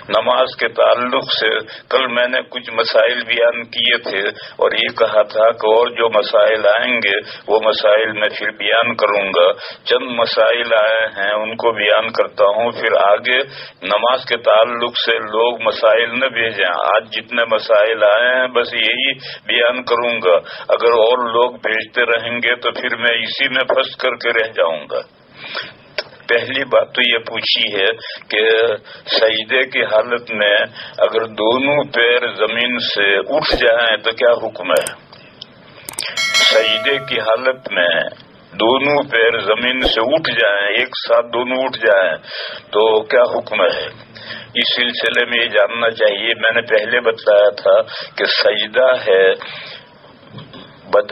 نماز کے تعلق سے کل میں نے کچھ مسائل بیان کیے تھے اور یہ کہا تھا کہ اور جو مسائل آئیں گے وہ مسائل میں پھر بیان کروں گا. چند مسائل آئے ہیں ان کو بیان کرتا ہوں، پھر آگے نماز کے تعلق سے لوگ مسائل نہ بھیجیں. آج جتنے مسائل آئے ہیں بس یہی بیان کروں گا. اگر اور لوگ بھیجتے رہیں گے تو پھر میں اسی میں پھنس کر کے رہ جاؤں گا. پہلی بات تو یہ پوچھی ہے کہ سجدے کی حالت میں اگر دونوں پیر زمین سے اٹھ جائیں تو کیا حکم ہے؟ سجدے کی حالت میں دونوں پیر زمین سے اٹھ جائیں، ایک ساتھ دونوں اٹھ جائیں تو کیا حکم ہے؟ اس سلسلے میں یہ جاننا چاہیے. میں نے پہلے بتایا تھا کہ سجدہ ہے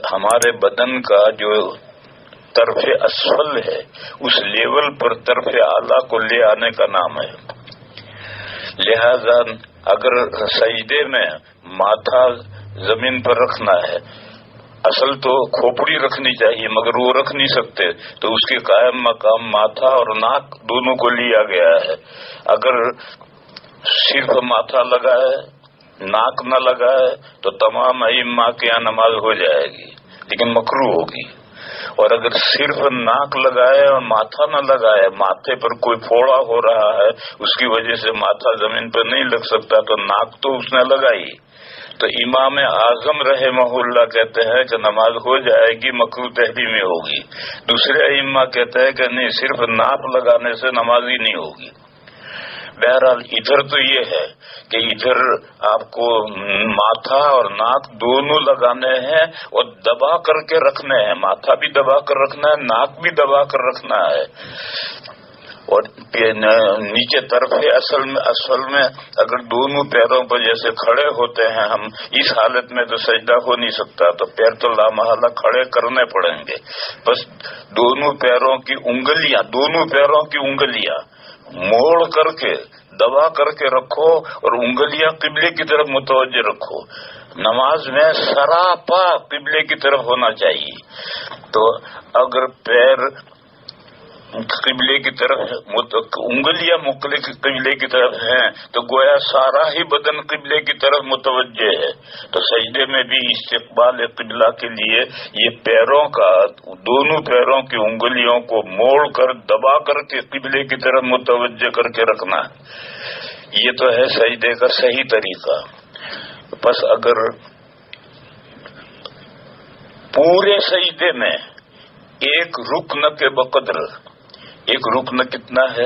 ہمارے بدن کا جو طرف اسفل ہے، اس لیول پر طرف اعلیٰ کو لے آنے کا نام ہے. لہذا اگر سجدے میں ماتھا زمین پر رکھنا ہے، اصل تو کھوپڑی رکھنی چاہیے مگر وہ رکھ نہیں سکتے تو اس کے قائم مقام ماتھا اور ناک دونوں کو لیا گیا ہے. اگر صرف ماتھا لگا ہے ناک نہ لگا ہے تو تمام ائمہ کے یہاں نماز ہو جائے گی لیکن مکروہ ہوگی. اور اگر صرف ناک لگائے اور ماتھا نہ لگائے، ماتھے پر کوئی پھوڑا ہو رہا ہے اس کی وجہ سے ماتھا زمین پر نہیں لگ سکتا تو ناک تو اس نے لگائی، تو امام اعظم رحمہ اللہ کہتے ہیں کہ نماز ہو جائے گی، مکروہ تحریمی ہوگی. دوسرے ائمہ کہتے ہیں کہ نہیں، صرف ناک لگانے سے نماز ہی نہیں ہوگی. بہرحال ادھر تو یہ ہے کہ ادھر آپ کو ماتھا اور ناک دونوں لگانے ہیں اور دبا کر کے رکھنے ہیں. ماتھا بھی دبا کر رکھنا ہے، ناک بھی دبا کر رکھنا ہے. اور نیچے طرف اصل میں اگر دونوں پیروں پر جیسے کھڑے ہوتے ہیں ہم، اس حالت میں تو سجدہ ہو نہیں سکتا تو پیر تو لامحالہ کھڑے کرنے پڑیں گے. بس دونوں پیروں کی انگلیاں موڑ کر کے دبا کر کے رکھو اور انگلیاں قبلے کی طرف متوجہ رکھو. نماز میں سراپا قبلے کی طرف ہونا چاہیے. تو اگر پیر قبلے کی طرف انگلیاں قبلے کی طرف ہیں تو گویا سارا ہی بدن قبلے کی طرف متوجہ ہے. تو سجدے میں بھی استقبال قبلہ کے لیے یہ دونوں پیروں کی انگلیوں کو موڑ کر دبا کر کے قبلے کی طرف متوجہ کر کے رکھنا ہے. یہ تو ہے سجدے کا صحیح طریقہ. بس اگر پورے سجدے میں ایک رکن کے بقدر، ایک رکن کتنا ہے؟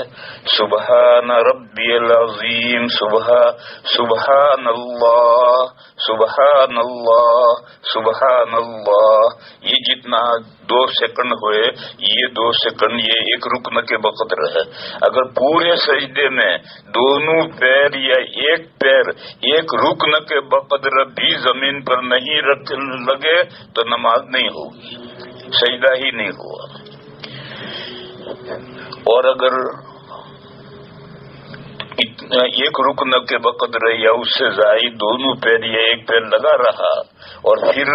سبحان ربی العظیم، سبحان اللہ، سبحان اللہ، سبحان اللہ. یہ جتنا 2 سیکنڈ ہوئے، یہ 2 سیکنڈ یہ ایک رکن کے بقدر ہے. اگر پورے سجدے میں دونوں پیر یا ایک پیر ایک رکن کے بقدر بھی زمین پر نہیں لگے تو نماز نہیں ہوگی، سجدہ ہی نہیں ہوا. اور اگر ایک رکن کے بقدر یا اس سے زائد دونوں پیر یا ایک پیر لگا رہا اور پھر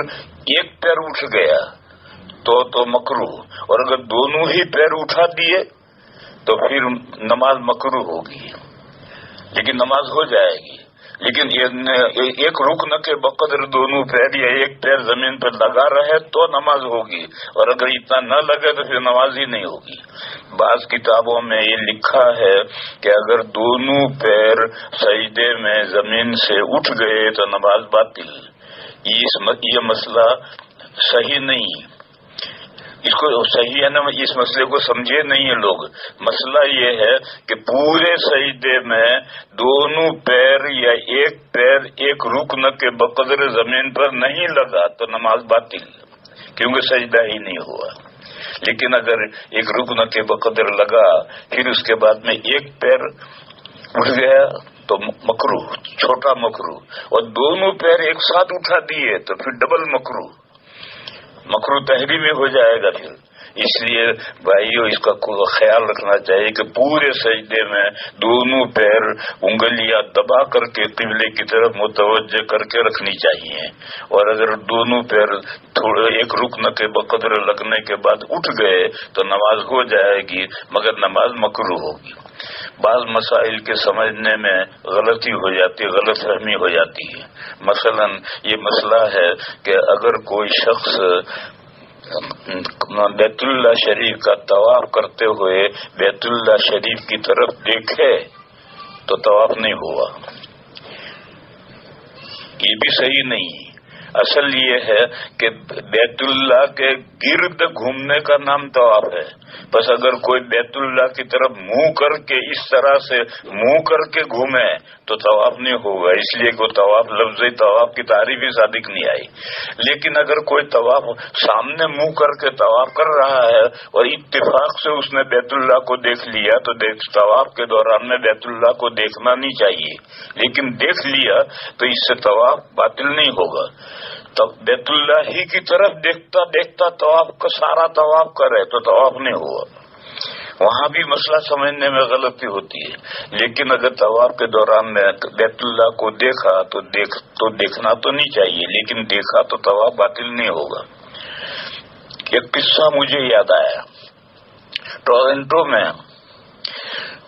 ایک پیر اٹھ گیا تو مکروہ. اور اگر دونوں ہی پیر اٹھا دیے تو پھر نماز مکروہ ہوگی لیکن نماز ہو جائے گی. لیکن ایک رکن کے بقدر دونوں پیر یا ایک پیر زمین پر لگا رہے تو نماز ہوگی، اور اگر اتنا نہ لگے تو پھر نماز ہی نہیں ہوگی. بعض کتابوں میں یہ لکھا ہے کہ اگر دونوں پیر سجدے میں زمین سے اٹھ گئے تو نماز باطل. یہ مسئلہ صحیح نہیں، اس کو صحیح ہے نا، اس مسئلے کو سمجھے نہیں ہیں لوگ. مسئلہ یہ ہے کہ پورے سجدے میں دونوں پیر یا ایک پیر ایک رکن کے بقدر زمین پر نہیں لگا تو نماز باطل، کیونکہ سجدہ ہی نہیں ہوا. لیکن اگر ایک رکن کے بقدر لگا پھر اس کے بعد میں ایک پیر اٹھ گیا تو مکروہ، چھوٹا مکروہ. اور دونوں پیر ایک ساتھ اٹھا دیے تو پھر ڈبل مکروہ تحریمی ہو جائے گا. پھر اس لیے بھائیو اس کا خیال رکھنا چاہیے کہ پورے سجدے میں دونوں پیر انگلیاں دبا کر کے قبلے کی طرف متوجہ کر کے رکھنی چاہیے. اور اگر دونوں پیر تھوڑے ایک رکن کے بقدر لگنے کے بعد اٹھ گئے تو نماز ہو جائے گی مگر نماز مکروہ ہوگی. بعض مسائل کے سمجھنے میں غلطی ہو جاتی ہے، غلط فہمی ہو جاتی ہے۔ مثلا یہ مسئلہ ہے کہ اگر کوئی شخص بیت اللہ شریف کا طواف کرتے ہوئے بیت اللہ شریف کی طرف دیکھے تو طواف نہیں ہوا، یہ بھی صحیح نہیں۔ اصل یہ ہے کہ بیت اللہ کے گرد گھومنے کا نام طواف ہے، بس اگر کوئی بیت اللہ کی طرف منہ کر کے اس طرح سے منہ کر کے گھومے تو طواف نہیں ہوگا، اس لیے کہ طواف لفظ طواف کی تعریف ہی صادق نہیں آئی۔ لیکن اگر کوئی طواف سامنے منہ کر کے طواف کر رہا ہے اور اتفاق سے اس نے بیت اللہ کو دیکھ لیا تو طواف کے دوران میں بیت اللہ کو دیکھنا نہیں چاہیے، لیکن دیکھ لیا تو اس سے طواف باطل نہیں ہوگا۔ تب بیت اللہ ہی کی طرف دیکھتا دیکھتا طواف کا سارا طواف کرے تو طواف نہیں ہوا، وہاں بھی مسئلہ سمجھنے میں غلطی ہوتی ہے۔ لیکن اگر طواف کے دوران میں بیت اللہ کو دیکھا تو دیکھنا تو نہیں چاہیے، لیکن دیکھا تو طواف باطل نہیں ہوگا۔ ایک قصہ مجھے یاد آیا، ٹورنٹو میں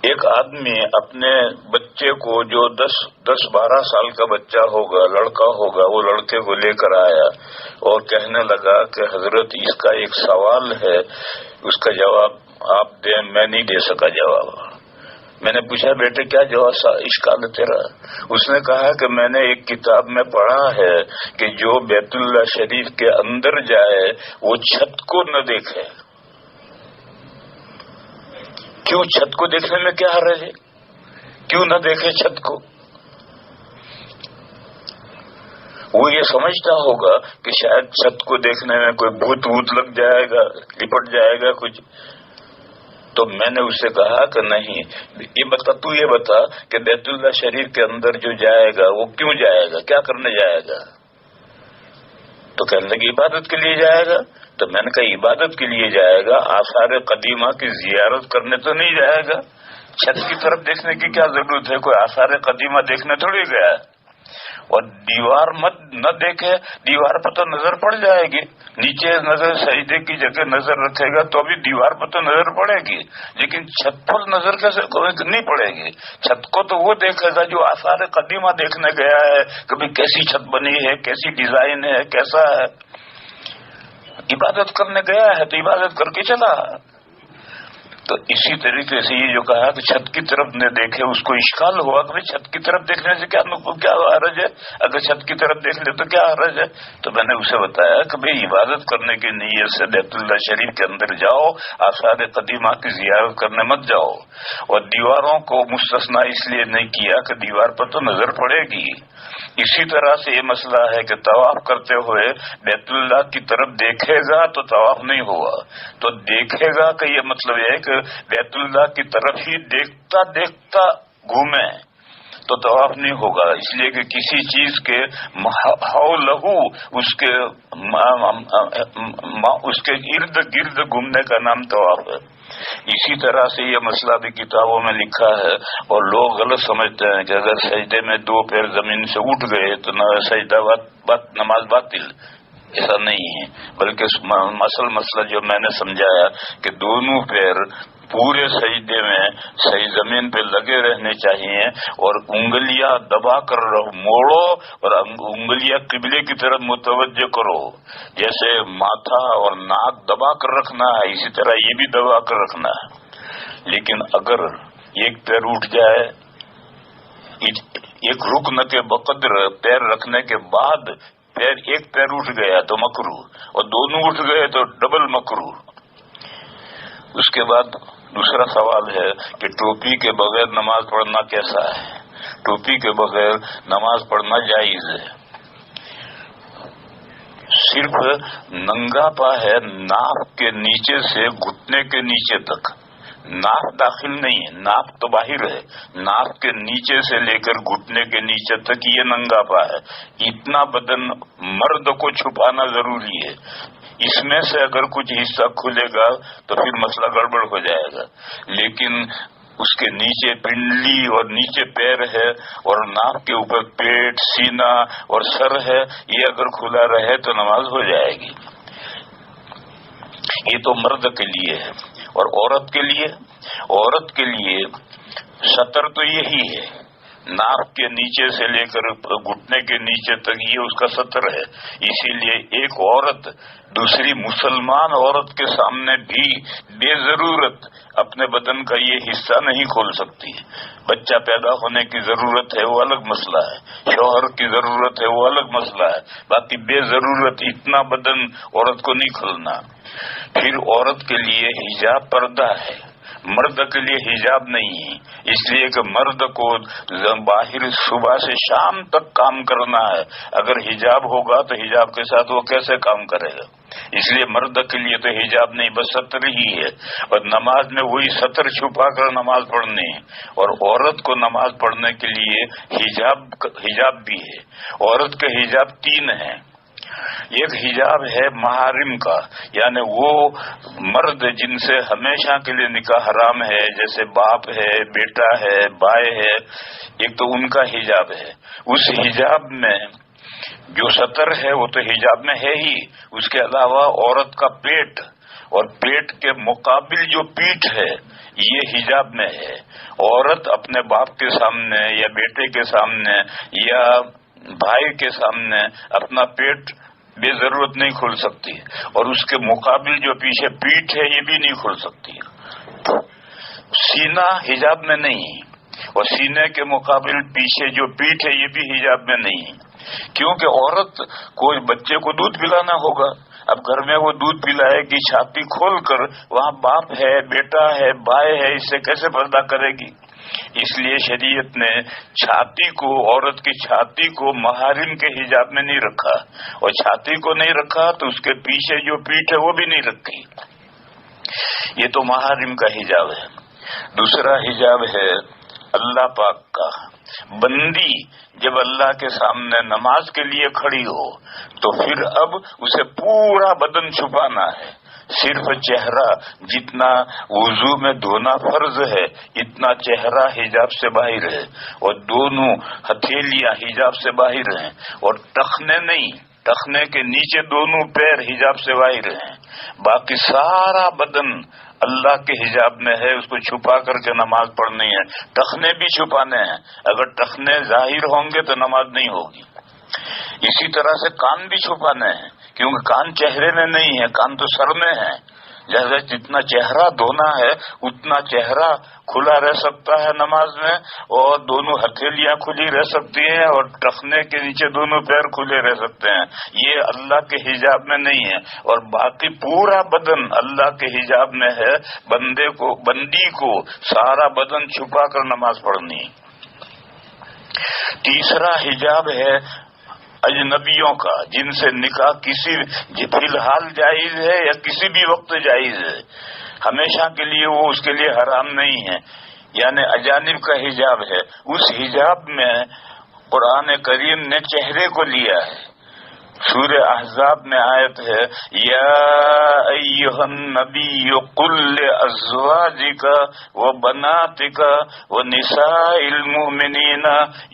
ایک آدمی اپنے بچے کو جو 10-12 سال کا بچہ ہوگا، لڑکا ہوگا، وہ لڑکے کو لے کر آیا اور کہنے لگا کہ حضرت اس کا ایک سوال ہے، اس کا جواب آپ دیں۔ میں نہیں دے سکا جواب۔ میں نے پوچھا بیٹے کیا جواب اشکال ہے تیرا؟ اس نے کہا کہ میں نے ایک کتاب میں پڑھا ہے کہ جو بیت اللہ شریف کے اندر جائے وہ چھت کو نہ دیکھے۔ کیوں چھت کو دیکھنے میں کیا حرج ہے؟ کیوں نہ دیکھے چھت کو؟ وہ یہ سمجھتا ہوگا کہ شاید چھت کو دیکھنے میں کوئی بھوت ووت لگ جائے گا، لپٹ جائے گا کچھ۔ تو میں نے اس سے کہا کہ نہیں، یہ بتا کہ بیت اللہ شریف کے اندر جو جائے گا وہ کیوں جائے گا، کیا کرنے جائے گا؟ تو کہنے لگے عبادت کے لیے جائے گا۔ تو میں نے کہا عبادت کے لیے جائے گا، آثار قدیمہ کی زیارت کرنے تو نہیں جائے گا۔ چھت کی طرف دیکھنے کی کیا ضرورت ہے؟ کوئی آثار قدیمہ دیکھنے تھوڑی گیا ہے۔ اور دیوار مت نہ دیکھے، دیوار پر تو نظر پڑ جائے گی، نیچے نظر سجدے کی جگہ نظر رکھے گا تو بھی دیوار پر تو نظر پڑے گی، لیکن چھت پر نظر کیسے نہیں پڑے گی؟ چھت کو تو وہ دیکھے گا جو آثار قدیمہ دیکھنے گیا ہے، کبھی کیسی چھت بنی ہے، کیسی ڈیزائن ہے، کیسا ہے۔ عبادت کرنے گیا ہے تو عبادت کر کے چلا۔ تو اسی طریقے سے یہ جو کہا کہ چھت کی طرف نہ دیکھے، اس کو اشکال ہوا کہ چھت کی طرف دیکھنے سے کیا حرج ہے؟ اگر چھت کی طرف دیکھ لے تو کیا حرج ہے؟ تو میں نے اسے بتایا کہ بھئی عبادت کرنے کی نیت سے بیت اللہ شریف کے اندر جاؤ، آثار قدیمہ کی زیارت کرنے مت جاؤ۔ اور دیواروں کو مستثنا اس لیے نہیں کیا کہ دیوار پر تو نظر پڑے گی۔ اسی طرح سے یہ مسئلہ ہے کہ طواف کرتے ہوئے بیت اللہ کی طرف دیکھے گا تو طواف نہیں ہوا، تو دیکھے گا کہ یہ مطلب یہ ہے کہ بیت اللہ کی طرف ہی دیکھتا دیکھتا گھومے تو طواف نہیں ہوگا، اس لیے کہ کسی چیز کے حولہ اس کے ارد گرد گھومنے کا نام طواف ہے۔ اسی طرح سے یہ مسئلہ بھی کتابوں میں لکھا ہے، اور لوگ غلط سمجھتے ہیں کہ اگر سجدے میں 2 پیر زمین سے اٹھ گئے تو سجدہ نماز باطل۔ ایسا نہیں ہے، بلکہ مسئلہ جو میں نے سمجھایا کہ دونوں پیر پورے سجدے میں صحیح زمین پہ لگے رہنے چاہیے، اور انگلیاں دبا کر موڑو اور انگلیاں قبلے کی طرف متوجہ کرو۔ جیسے ماتھا اور ناک دبا کر رکھنا ہے، اسی طرح یہ بھی دبا کر رکھنا ہے۔ لیکن اگر ایک پیر اٹھ جائے، ایک رکن کے بقدر پیر رکھنے کے بعد ایک پیر اٹھ گیا تو مکروہ، اور دونوں اٹھ گئے تو ڈبل مکروہ۔ اس کے بعد دوسرا سوال ہے کہ ٹوپی کے بغیر نماز پڑھنا کیسا ہے؟ ٹوپی کے بغیر نماز پڑھنا جائز ہے، صرف ننگا پا ہے ناف کے نیچے سے گھٹنے کے نیچے تک، ناف داخل نہیں ہے، ناف تو باہر ہے، ناف کے نیچے سے لے کر گھٹنے کے نیچے تک یہ ننگا پا ہے۔ اتنا بدن مرد کو چھپانا ضروری ہے، اس میں سے اگر کچھ حصہ کھلے گا تو پھر مسئلہ گڑبڑ ہو جائے گا، لیکن اس کے نیچے پنڈلی اور نیچے پیر ہے اور ناف کے اوپر پیٹ، سینہ اور سر ہے، یہ اگر کھلا رہے تو نماز ہو جائے گی۔ یہ تو مرد کے لیے ہے، اور عورت کے لیے سطر تو یہی ہے، ناک کے نیچے سے لے کر گھٹنے کے نیچے تک یہ اس کا سطر ہے. اسی لیے ایک عورت دوسری مسلمان عورت کے سامنے بھی بے ضرورت اپنے بدن کا یہ حصہ نہیں کھول سکتی. بچہ پیدا ہونے کی ضرورت ہے وہ الگ مسئلہ ہے، شوہر کی ضرورت ہے وہ الگ مسئلہ ہے، باقی بے ضرورت اتنا بدن عورت کو نہیں کھولنا. پھر عورت کے لیے حجاب پردہ ہے، مرد کے لیے حجاب نہیں ہے، اس لیے کہ مرد کو باہر صبح سے شام تک کام کرنا ہے. اگر حجاب ہوگا تو حجاب کے ساتھ وہ کیسے کام کرے گا؟ اس لیے مرد کے لیے تو حجاب نہیں، بس سطر ہی ہے. اور نماز میں وہی سطر چھپا کر نماز پڑھنی ہے. اور عورت کو نماز پڑھنے کے لیے حجاب بھی ہے. عورت کے حجاب 3 ہیں. ایک حجاب ہے محارم کا، یعنی وہ مرد جن سے ہمیشہ کے لیے نکاح حرام ہے، جیسے باپ ہے، بیٹا ہے، بھائی ہے، ایک تو ان کا حجاب ہے. اس حجاب میں جو سطر ہے وہ تو حجاب میں ہے ہی، اس کے علاوہ عورت کا پیٹ اور پیٹ کے مقابل جو پیٹھ ہے یہ حجاب میں ہے. عورت اپنے باپ کے سامنے یا بیٹے کے سامنے یا بھائی کے سامنے اپنا پیٹ بے ضرورت نہیں کھول سکتی، اور اس کے مقابل جو پیچھے پیٹھ ہے یہ بھی نہیں کھول سکتی. سینہ حجاب میں نہیں، اور سینے کے مقابل پیچھے جو پیٹھ ہے یہ بھی حجاب میں نہیں، کیونکہ عورت کو بچے کو دودھ پلانا ہوگا. اب گھر میں وہ دودھ پلائے گی، چھاتی کھول کر وہاں باپ ہے، بیٹا ہے، بھائی ہے، اس سے کیسے پردہ کرے گی؟ اس لیے شریعت نے چھاتی کو، عورت کی چھاتی کو محارم کے حجاب میں نہیں رکھا، اور چھاتی کو نہیں رکھا تو اس کے پیچھے جو پیٹھ ہے وہ بھی نہیں رکھی. یہ تو محارم کا حجاب ہے. دوسرا حجاب ہے اللہ پاک کا. بندی جب اللہ کے سامنے نماز کے لیے کھڑی ہو تو پھر اب اسے پورا بدن چھپانا ہے. صرف چہرہ، جتنا وضو میں دھونا فرض ہے اتنا چہرہ حجاب سے باہر ہے، اور دونوں ہتھیلیاں حجاب سے باہر ہیں، اور ٹخنے نہیں، ٹخنے کے نیچے دونوں پیر حجاب سے باہر ہیں. باقی سارا بدن اللہ کے حجاب میں ہے، اس کو چھپا کر کے نماز پڑھنی ہے. ٹخنے بھی چھپانے ہیں، اگر ٹخنے ظاہر ہوں گے تو نماز نہیں ہوگی. اسی طرح سے کان بھی چھپانے ہیں، کیونکہ کان چہرے میں نہیں ہے، کان تو سر میں ہے. جیسے جتنا چہرہ دھونا ہے اتنا چہرہ کھلا رہ سکتا ہے نماز میں، اور دونوں ہتھیلیاں کھلی رہ سکتی ہیں، اور ٹخنے کے نیچے دونوں پیر کھلے رہ سکتے ہیں. یہ اللہ کے حجاب میں نہیں ہے. اور باقی پورا بدن اللہ کے حجاب میں ہے. بندی کو سارا بدن چھپا کر نماز پڑھنی. تیسرا حجاب ہے اجنبیوں کا، جن سے نکاح کسی فی الحال جائز ہے یا کسی بھی وقت جائز ہے، ہمیشہ کے لیے وہ اس کے لیے حرام نہیں ہے، یعنی اجانب کا حجاب ہے. اس حجاب میں قرآن کریم نے چہرے کو لیا ہے. سورہ احزاب میں آیت ہے، یا ایھا النبی قل لازواجک وبناتک ونساء المؤمنین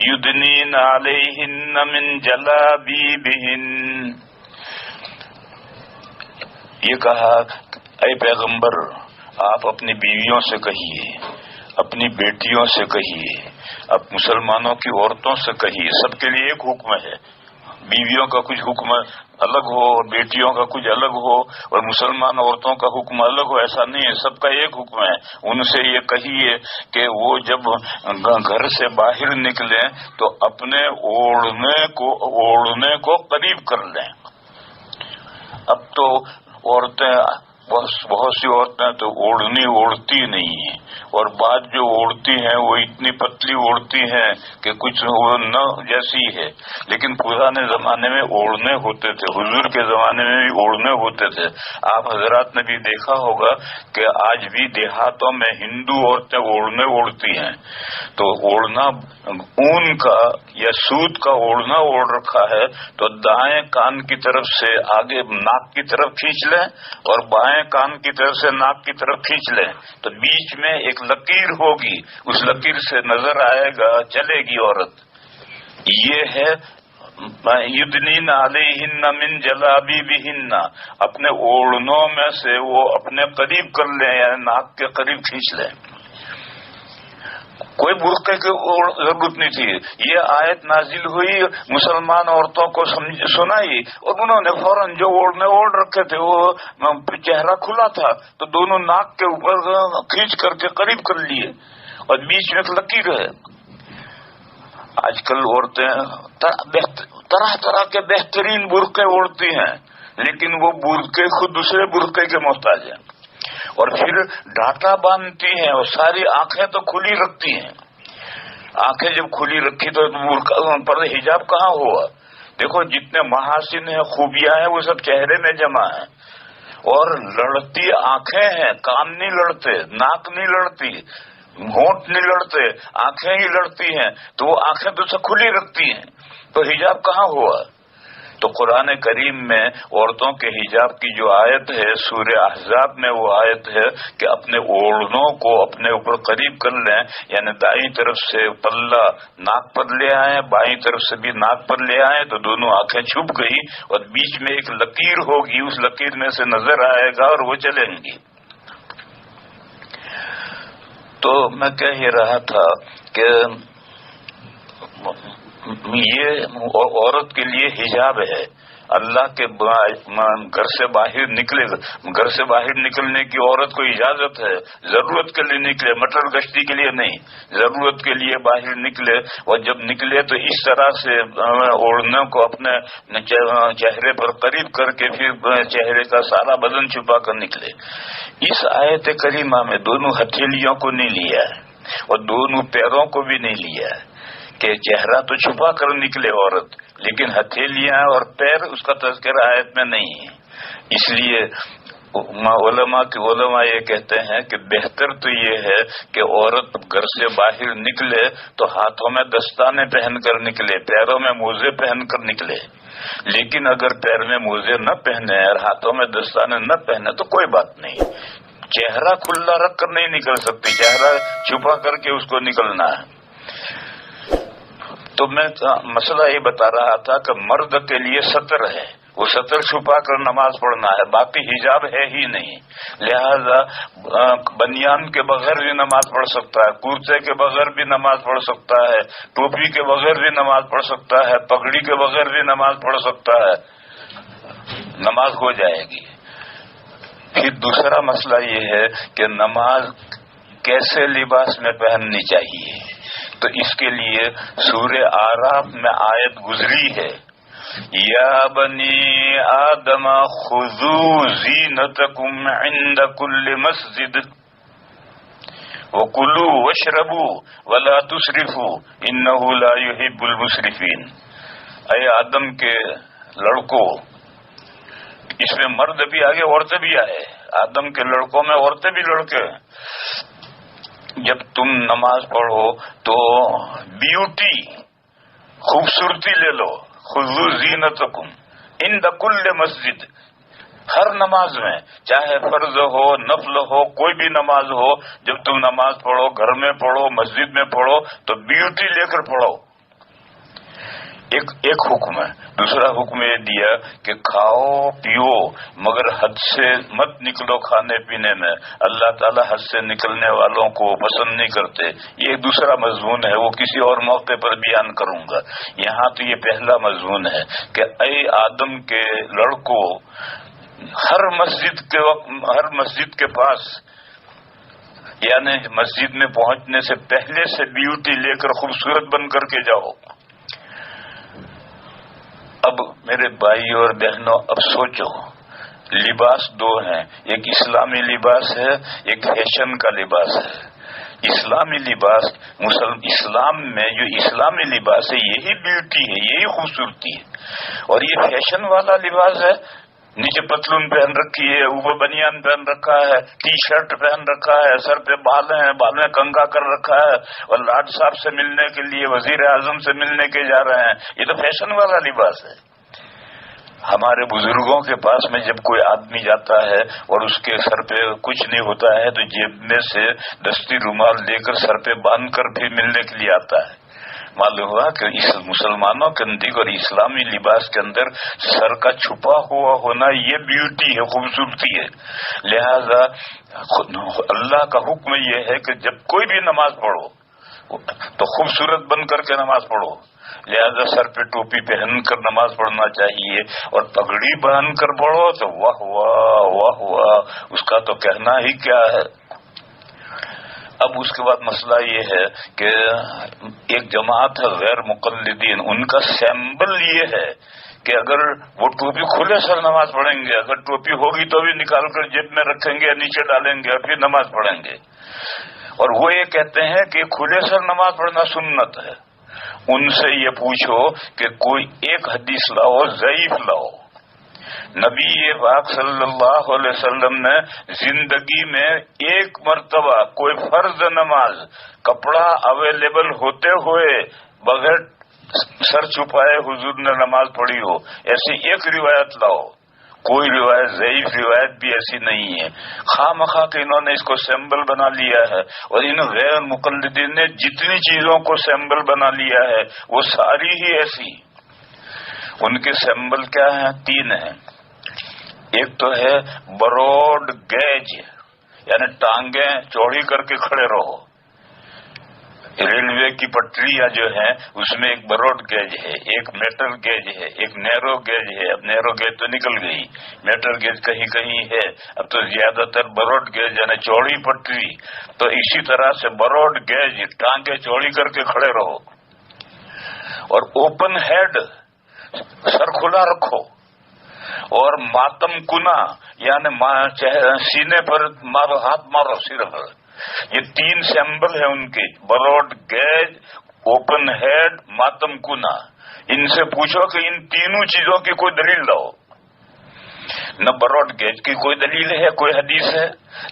یدنین علیہن من جلابیبہن. یہ کہا اے پیغمبر آپ اپنی بیویوں سے کہیے، اپنی بیٹیوں سے کہیے، اب مسلمانوں کی عورتوں سے کہیے. سب کے لیے ایک حکم ہے، بیویوں کا کچھ حکم الگ ہو اور بیٹیوں کا کچھ الگ ہو اور مسلمان عورتوں کا حکم الگ ہو، ایسا نہیں ہے، سب کا ایک حکم ہے. ان سے یہ کہیے کہ وہ جب گھر سے باہر نکلیں تو اپنے اوڑھنے کو قریب کر لیں. اب تو عورتیں، بہت سی عورتیں تو اوڑھنی اوڑھتی نہیں ہیں، اور بعض جو اوڑھتی ہیں وہ اتنی پتلی اوڑھتی ہیں کہ کچھ وہ نہ جیسی ہے. لیکن پرانے زمانے میں اوڑھنے ہوتے تھے، حضور کے زمانے میں بھی اوڑھنے ہوتے تھے. آپ حضرات نے بھی دیکھا ہوگا کہ آج بھی دیہاتوں میں ہندو عورتیں اوڑھنے اوڑھتی ہیں. تو اوڑھنا اون کا یا سوت کا اوڑھنا اوڑھ رکھا ہے تو دائیں کان کی طرف سے آگے ناک کی طرف کھینچ لیں اور بائیں کان کی طرف سے ناک کی طرف کھینچ لیں تو بیچ میں ایک لکیر ہوگی، اس لکیر سے نظر آئے گا چلے گی عورت. یہ ہے یدنین علیہن من جلابیبہن، اپنے اوڑھنوں میں سے وہ اپنے قریب کر لیں، یعنی ناک کے قریب کھینچ لیں. کوئی برقعے کی ضرورت نہیں تھی. یہ آیت نازل ہوئی، مسلمان عورتوں کو سنائی، اور انہوں نے فوراً جو اوڑھ رکھے تھے وہ چہرہ کھلا تھا تو دونوں ناک کے اوپر کھینچ کر کے قریب کر لیے اور بیچ میں ایک لکیر ہے. آج کل عورتیں طرح طرح کے بہترین برقعے اوڑھتی ہیں، لیکن وہ برقعے خود دوسرے برقعے کے محتاج ہیں، اور پھر ڈاٹا باندھتی ہیں اور ساری آنکھیں تو کھلی رکھتی ہیں. آنکھیں جب کھلی رکھی تو پر حجاب کہاں ہوا؟ دیکھو جتنے محاسن ہیں، خوبیاں ہیں، وہ سب چہرے میں جمع ہیں. اور لڑتی آنکھیں ہیں، کان نہیں لڑتے، ناک نہیں لڑتی، ہونٹ نہیں لڑتے، آنکھیں ہی لڑتی ہیں، تو وہ آنکھیں تو سب کھلی رکھتی ہیں، تو حجاب کہاں ہوا؟ تو قرآن کریم میں عورتوں کے حجاب کی جو آیت ہے سورہ احزاب میں وہ آیت ہے کہ اپنے اوڑھنوں کو اپنے اوپر قریب کر لیں، یعنی دائیں طرف سے پلہ ناک پر لے آئیں، بائیں طرف سے بھی ناک پر لے آئیں تو دونوں آنکھیں چھپ گئی اور بیچ میں ایک لکیر ہوگی، اس لکیر میں سے نظر آئے گا اور وہ چلیں گی. تو میں کہہ ہی رہا تھا کہ یہ عورت کے لیے حجاب ہے. اللہ کے گھر سے باہر نکلنے کی عورت کو اجازت ہے، ضرورت کے لیے نکلے، مٹر گشتی کے لیے نہیں، ضرورت کے لیے باہر نکلے، اور جب نکلے تو اس طرح سے اوڑھنے کو اپنے چہرے پر قریب کر کے پھر چہرے کا سارا بدن چھپا کر نکلے. اس آیت کریمہ میں دونوں ہتھیلیوں کو نہیں لیا ہے اور دونوں پیروں کو بھی نہیں لیا ہے کہ چہرہ تو چھپا کر نکلے عورت، لیکن ہتھیلیاں اور پیر اس کا تذکرہ آیت میں نہیں ہے. اس لیے علماء یہ کہتے ہیں کہ بہتر تو یہ ہے کہ عورت گھر سے باہر نکلے تو ہاتھوں میں دستانے پہن کر نکلے، پیروں میں موزے پہن کر نکلے. لیکن اگر پیر میں موزے نہ پہنے اور ہاتھوں میں دستانے نہ پہنے تو کوئی بات نہیں، چہرہ کھلا رکھ کر نہیں نکل سکتی، چہرہ چھپا کر کے اس کو نکلنا ہے. تو میں مسئلہ یہ بتا رہا تھا کہ مرد کے لیے سطر ہے، وہ سطر چھپا کر نماز پڑھنا ہے، باقی حجاب ہے ہی نہیں. لہذا بنیان کے بغیر بھی نماز پڑھ سکتا ہے، کرتے کے بغیر بھی نماز پڑھ سکتا ہے، ٹوپی کے بغیر بھی نماز پڑھ سکتا ہے، پگڑی کے بغیر بھی نماز پڑھ سکتا ہے، نماز ہو جائے گی. پھر دوسرا مسئلہ یہ ہے کہ نماز کیسے لباس میں پہننی چاہیے. تو اس کے لیے سورہ اعراف میں آیت گزری ہے، یا بنی آدم خذوا زینتکم عند کل مسجد وکلوا واشربوا ولا تسرفوا انہ لا یحب المسرفین. اے آدم کے لڑکوں، اس میں مرد بھی آگے عورتیں بھی آئے، آدم کے لڑکوں میں عورتیں بھی لڑکے. جب تم نماز پڑھو تو بیوٹی، خوبصورتی لے لو. خذوا زینتکم عند کل مسجد، ہر نماز میں، چاہے فرض ہو نفل ہو کوئی بھی نماز ہو، جب تم نماز پڑھو، گھر میں پڑھو مسجد میں پڑھو تو بیوٹی لے کر پڑھو. ایک حکم ہے. دوسرا حکم یہ دیا کہ کھاؤ پیو مگر حد سے مت نکلو کھانے پینے میں، اللہ تعالیٰ حد سے نکلنے والوں کو پسند نہیں کرتے. یہ دوسرا مضمون ہے، وہ کسی اور موقع پر بیان کروں گا. یہاں تو یہ پہلا مضمون ہے کہ اے آدم کے لڑکوں، ہر مسجد کے پاس، یعنی مسجد میں پہنچنے سے پہلے سے بیوٹی لے کر خوبصورت بن کر کے جاؤ. اب میرے بھائی اور بہنوں، اب سوچو، لباس دو ہیں، ایک اسلامی لباس ہے، ایک فیشن کا لباس ہے. اسلامی لباس، اسلام میں جو اسلامی لباس ہے یہی بیوٹی ہے، یہی خوبصورتی ہے. اور یہ فیشن والا لباس ہے، نیچے پتلون پہن رکھی ہے، اوپر بنیان پہن رکھا ہے، ٹی شرٹ پہن رکھا ہے، سر پہ بال ہیں، بال میں کنگا کر رکھا ہے، اور لاٹ صاحب سے ملنے کے لیے، وزیر اعظم سے ملنے کے جا رہے ہیں. یہ تو فیشن والا لباس ہے. ہمارے بزرگوں کے پاس میں جب کوئی آدمی جاتا ہے اور اس کے سر پہ کچھ نہیں ہوتا ہے تو جیب میں سے دستی رومال لے کر سر پہ باندھ کر پھر ملنے کے لیے آتا ہے. معلوم ہوا کہ اس مسلمانوں کے نزدیک اور اسلامی لباس کے اندر سر کا چھپا ہوا ہونا یہ بیوٹی ہے، خوبصورتی ہے. لہذا اللہ کا حکم یہ ہے کہ جب کوئی بھی نماز پڑھو تو خوبصورت بن کر کے نماز پڑھو، لہذا سر پہ ٹوپی پہن کر نماز پڑھنا چاہیے، اور پگڑی باندھ کر پڑھو تو واہ واہ واہ واہ، اس کا تو کہنا ہی کیا ہے۔ اب اس کے بعد مسئلہ یہ ہے کہ ایک جماعت ہے غیر مقلدین، ان کا سیمبل یہ ہے کہ اگر وہ ٹوپی کھلے سر نماز پڑھیں گے، اگر ٹوپی ہوگی تو بھی نکال کر جیب میں رکھیں گے، نیچے ڈالیں گے اور پھر نماز پڑھیں گے، اور وہ یہ کہتے ہیں کہ کھلے سر نماز پڑھنا سنت ہے۔ ان سے یہ پوچھو کہ کوئی ایک حدیث لاؤ، ضعیف لاؤ، نبی پاک صلی اللہ علیہ وسلم نے زندگی میں ایک مرتبہ کوئی فرض نماز کپڑا اویلیبل ہوتے ہوئے بغیر سر چھپائے حضور نے نماز پڑھی ہو، ایسی ایک روایت لاؤ۔ کوئی روایت، ضعیف روایت بھی ایسی نہیں ہے، خواہ مخواہ کہ انہوں نے اس کو سیمبل بنا لیا ہے، اور ان غیر مقلدین نے جتنی چیزوں کو سیمبل بنا لیا ہے وہ ساری ہی ایسی۔ ان کے سیمبل کیا ہیں؟ 3 ہیں۔ ایک تو ہے براڈ گیج، یعنی ٹانگیں چوڑی کر کے کھڑے رہو، ریلوے کی پٹریاں جو ہیں اس میں ایک براڈ گیج ہے، ایک میٹل گیج ہے، ایک نیرو گیج ہے۔ اب نیرو گیج تو نکل گئی، میٹل گیج کہیں کہیں ہے، اب تو زیادہ تر براڈ گیج یعنی چوڑی پٹری۔ تو اسی طرح سے براڈ گیج، ٹانگیں چوڑی کر کے کھڑے رہو، اور اوپن ہیڈ، سر کھلا رکھو، اور ماتم کنا یعنی سینے پر مارو، ہاتھ مارو صرف۔ یہ 3 سیمبل ہیں ان کے، براڈ گیج، اوپن ہیڈ، ماتم کنا۔ ان سے پوچھو کہ ان تینوں چیزوں کی کوئی دلیل لاؤ۔ نہ براڈ گیج کی کوئی دلیل ہے، کوئی حدیث ہے،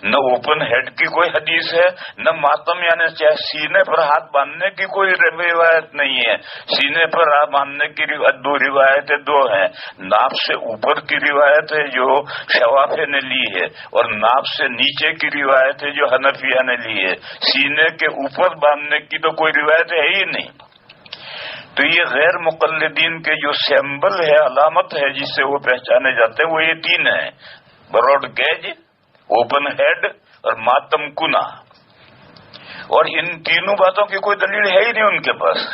نہ اوپن ہیڈ کی کوئی حدیث ہے، نہ ماتم یعنی سینے پر ہاتھ باندھنے کی کوئی روایت نہیں ہے۔ سینے پر ہاتھ باندھنے کی 2 روایتیں 2 ہیں، ناف سے اوپر کی روایت ہے جو شوافی نے لی ہے، اور ناف سے نیچے کی روایت ہے جو حنفیہ نے لی ہے۔ سینے کے اوپر باندھنے کی تو کوئی روایت ہے ہی نہیں۔ تو یہ غیر مقلدین کے جو سیمبل ہے، علامت ہے جس سے وہ پہچانے جاتے ہیں، وہ یہ 3 ہیں، براڈ گیج، اوپن ہیڈ اور ماتم کنا۔ اور ان تینوں باتوں کی کوئی دلیل ہے ہی نہیں ان کے پاس،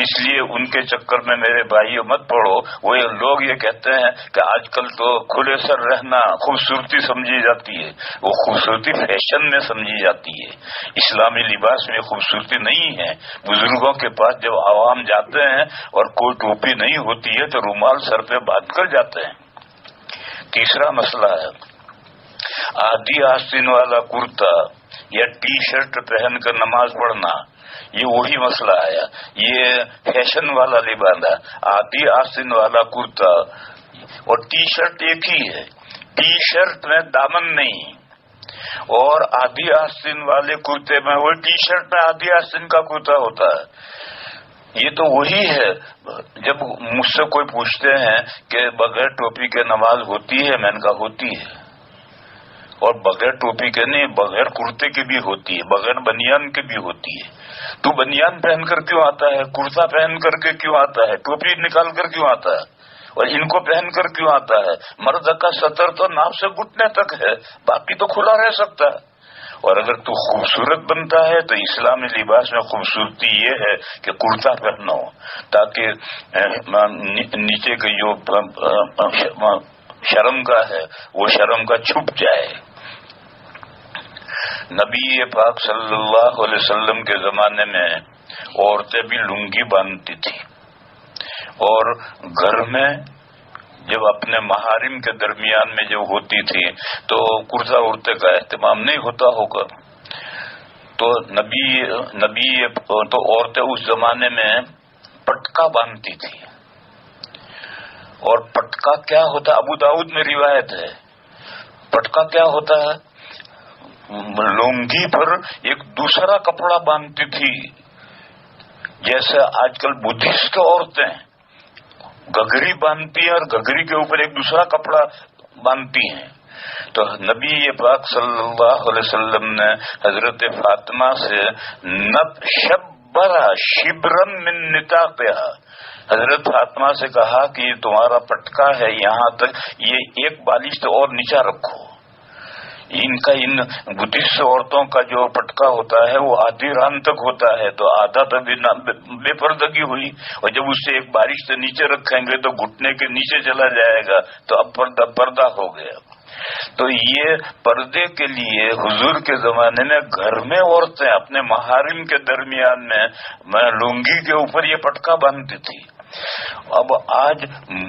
اس لیے ان کے چکر میں میرے بھائیو مت پڑو۔ وہ لوگ یہ کہتے ہیں کہ آج کل تو کھلے سر رہنا خوبصورتی سمجھی جاتی ہے، وہ خوبصورتی فیشن میں سمجھی جاتی ہے، اسلامی لباس میں خوبصورتی نہیں ہے۔ بزرگوں کے پاس جب عوام جاتے ہیں اور کوئی ٹوپی نہیں ہوتی ہے تو رومال سر پہ باندھ کر جاتے ہیں۔ تیسرا مسئلہ ہے آدھی آستین والا کرتا یا ٹی شرٹ پہن کر نماز پڑھنا۔ یہ وہی مسئلہ آیا، یہ فیشن والا لباس ہے، آدھی آستین والا کرتا اور ٹی شرٹ ایک ہی ہے۔ ٹی شرٹ میں دامن نہیں، اور آدھی آستین والے کرتے میں، وہ ٹی شرٹ میں آدھی آستین کا کرتا ہوتا ہے۔ یہ تو وہی ہے۔ جب مجھ سے کوئی پوچھتے ہیں کہ بغیر ٹوپی کے نماز ہوتی ہے، میں نے کہا ہوتی ہے، اور بغیر ٹوپی کے نہیں، بغیر کرتے کی بھی ہوتی ہے، بغیر بنیان کے بھی ہوتی ہے۔ تو بنیان پہن کر کیوں آتا ہے؟ کرتا پہن کر کے کیوں آتا ہے؟ ٹوپی نکال کر کیوں آتا ہے؟ اور ان کو پہن کر کیوں آتا ہے؟ مرد کا سطر تو ناف سے گھٹنے تک ہے، باقی تو کھلا رہ سکتا ہے۔ اور اگر تو خوبصورت بنتا ہے تو اسلامی لباس میں خوبصورتی یہ ہے کہ کرتا پہنو، تاکہ نیچے کے جو شرم کا ہے وہ شرم کا چھپ جائے۔ نبی پاک صلی اللہ علیہ وسلم کے زمانے میں عورتیں بھی لنگی باندھتی تھی، اور گھر میں جب اپنے محارم کے درمیان میں جب ہوتی تھی تو کرتا ارتے کا اہتمام نہیں ہوتا ہوگا، تو نبی تو عورتیں اس زمانے میں پٹکا باندھتی تھی۔ اور پٹکا کیا ہوتا ہے؟ ابو داؤد میں روایت ہے، پٹکا کیا ہوتا ہے؟ لنگی پر ایک دوسرا کپڑا باندھتی تھی، جیسے آج کل بدھسٹ عورتیں گگری باندھتی ہیں اور گگری کے اوپر ایک دوسرا کپڑا باندھتی ہیں۔ تو نبی پاک صلی اللہ علیہ وسلم نے حضرت فاطمہ سے شبرا شبرن من نطاقہا، حضرت فاطمہ سے کہا کہ یہ تمہارا پٹکا ہے، یہاں تک یہ ایک بالش تو اور نیچا رکھو، ان کا ان بدھسٹ عورتوں کا جو پٹکا ہوتا ہے وہ آدھی ران تک ہوتا ہے، تو آدھا تک بے پردگی ہوئی، اور جب اسے ایک بارش سے نیچے رکھیں گے تو گھٹنے کے نیچے چلا جائے گا، تو اب پردہ ہو گیا۔ تو یہ پردے کے لیے حضور کے زمانے میں گھر میں عورتیں اپنے محارم کے درمیان میں لنگی کے اوپر یہ پٹکا باندھتی تھی۔ اب آج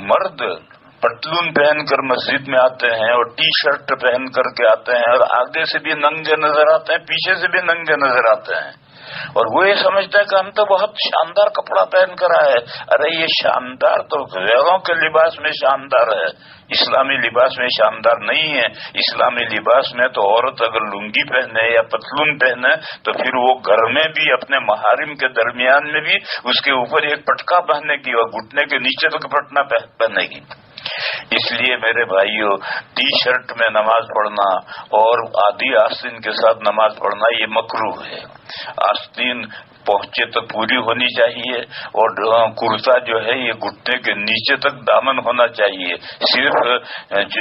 مرد پتلون پہن کر مسجد میں آتے ہیں اور ٹی شرٹ پہن کر کے آتے ہیں، اور آگے سے بھی ننگے نظر آتے ہیں، پیچھے سے بھی ننگے نظر آتے ہیں، اور وہ یہ سمجھتا ہے کہ ہم تو بہت شاندار کپڑا پہن کر آئے۔ ارے یہ شاندار تو غیروں کے لباس میں شاندار ہے، اسلامی لباس میں شاندار نہیں ہے۔ اسلامی لباس میں تو عورت اگر لنگی پہنے یا پتلون پہنے تو پھر وہ گھر میں بھی اپنے محارم کے درمیان میں بھی اس کے اوپر ایک پٹکا پہننے کی اور گھٹنے کے نیچے تک پٹنا پہننے کی۔ اس لیے میرے بھائیوں، ٹی شرٹ میں نماز پڑھنا اور آدھی آستین کے ساتھ نماز پڑھنا یہ مکروہ ہے۔ آستین پہنچے تک پوری ہونی چاہیے، اور کرتا جو ہے یہ گھٹنے کے نیچے تک دامن ہونا چاہیے، صرف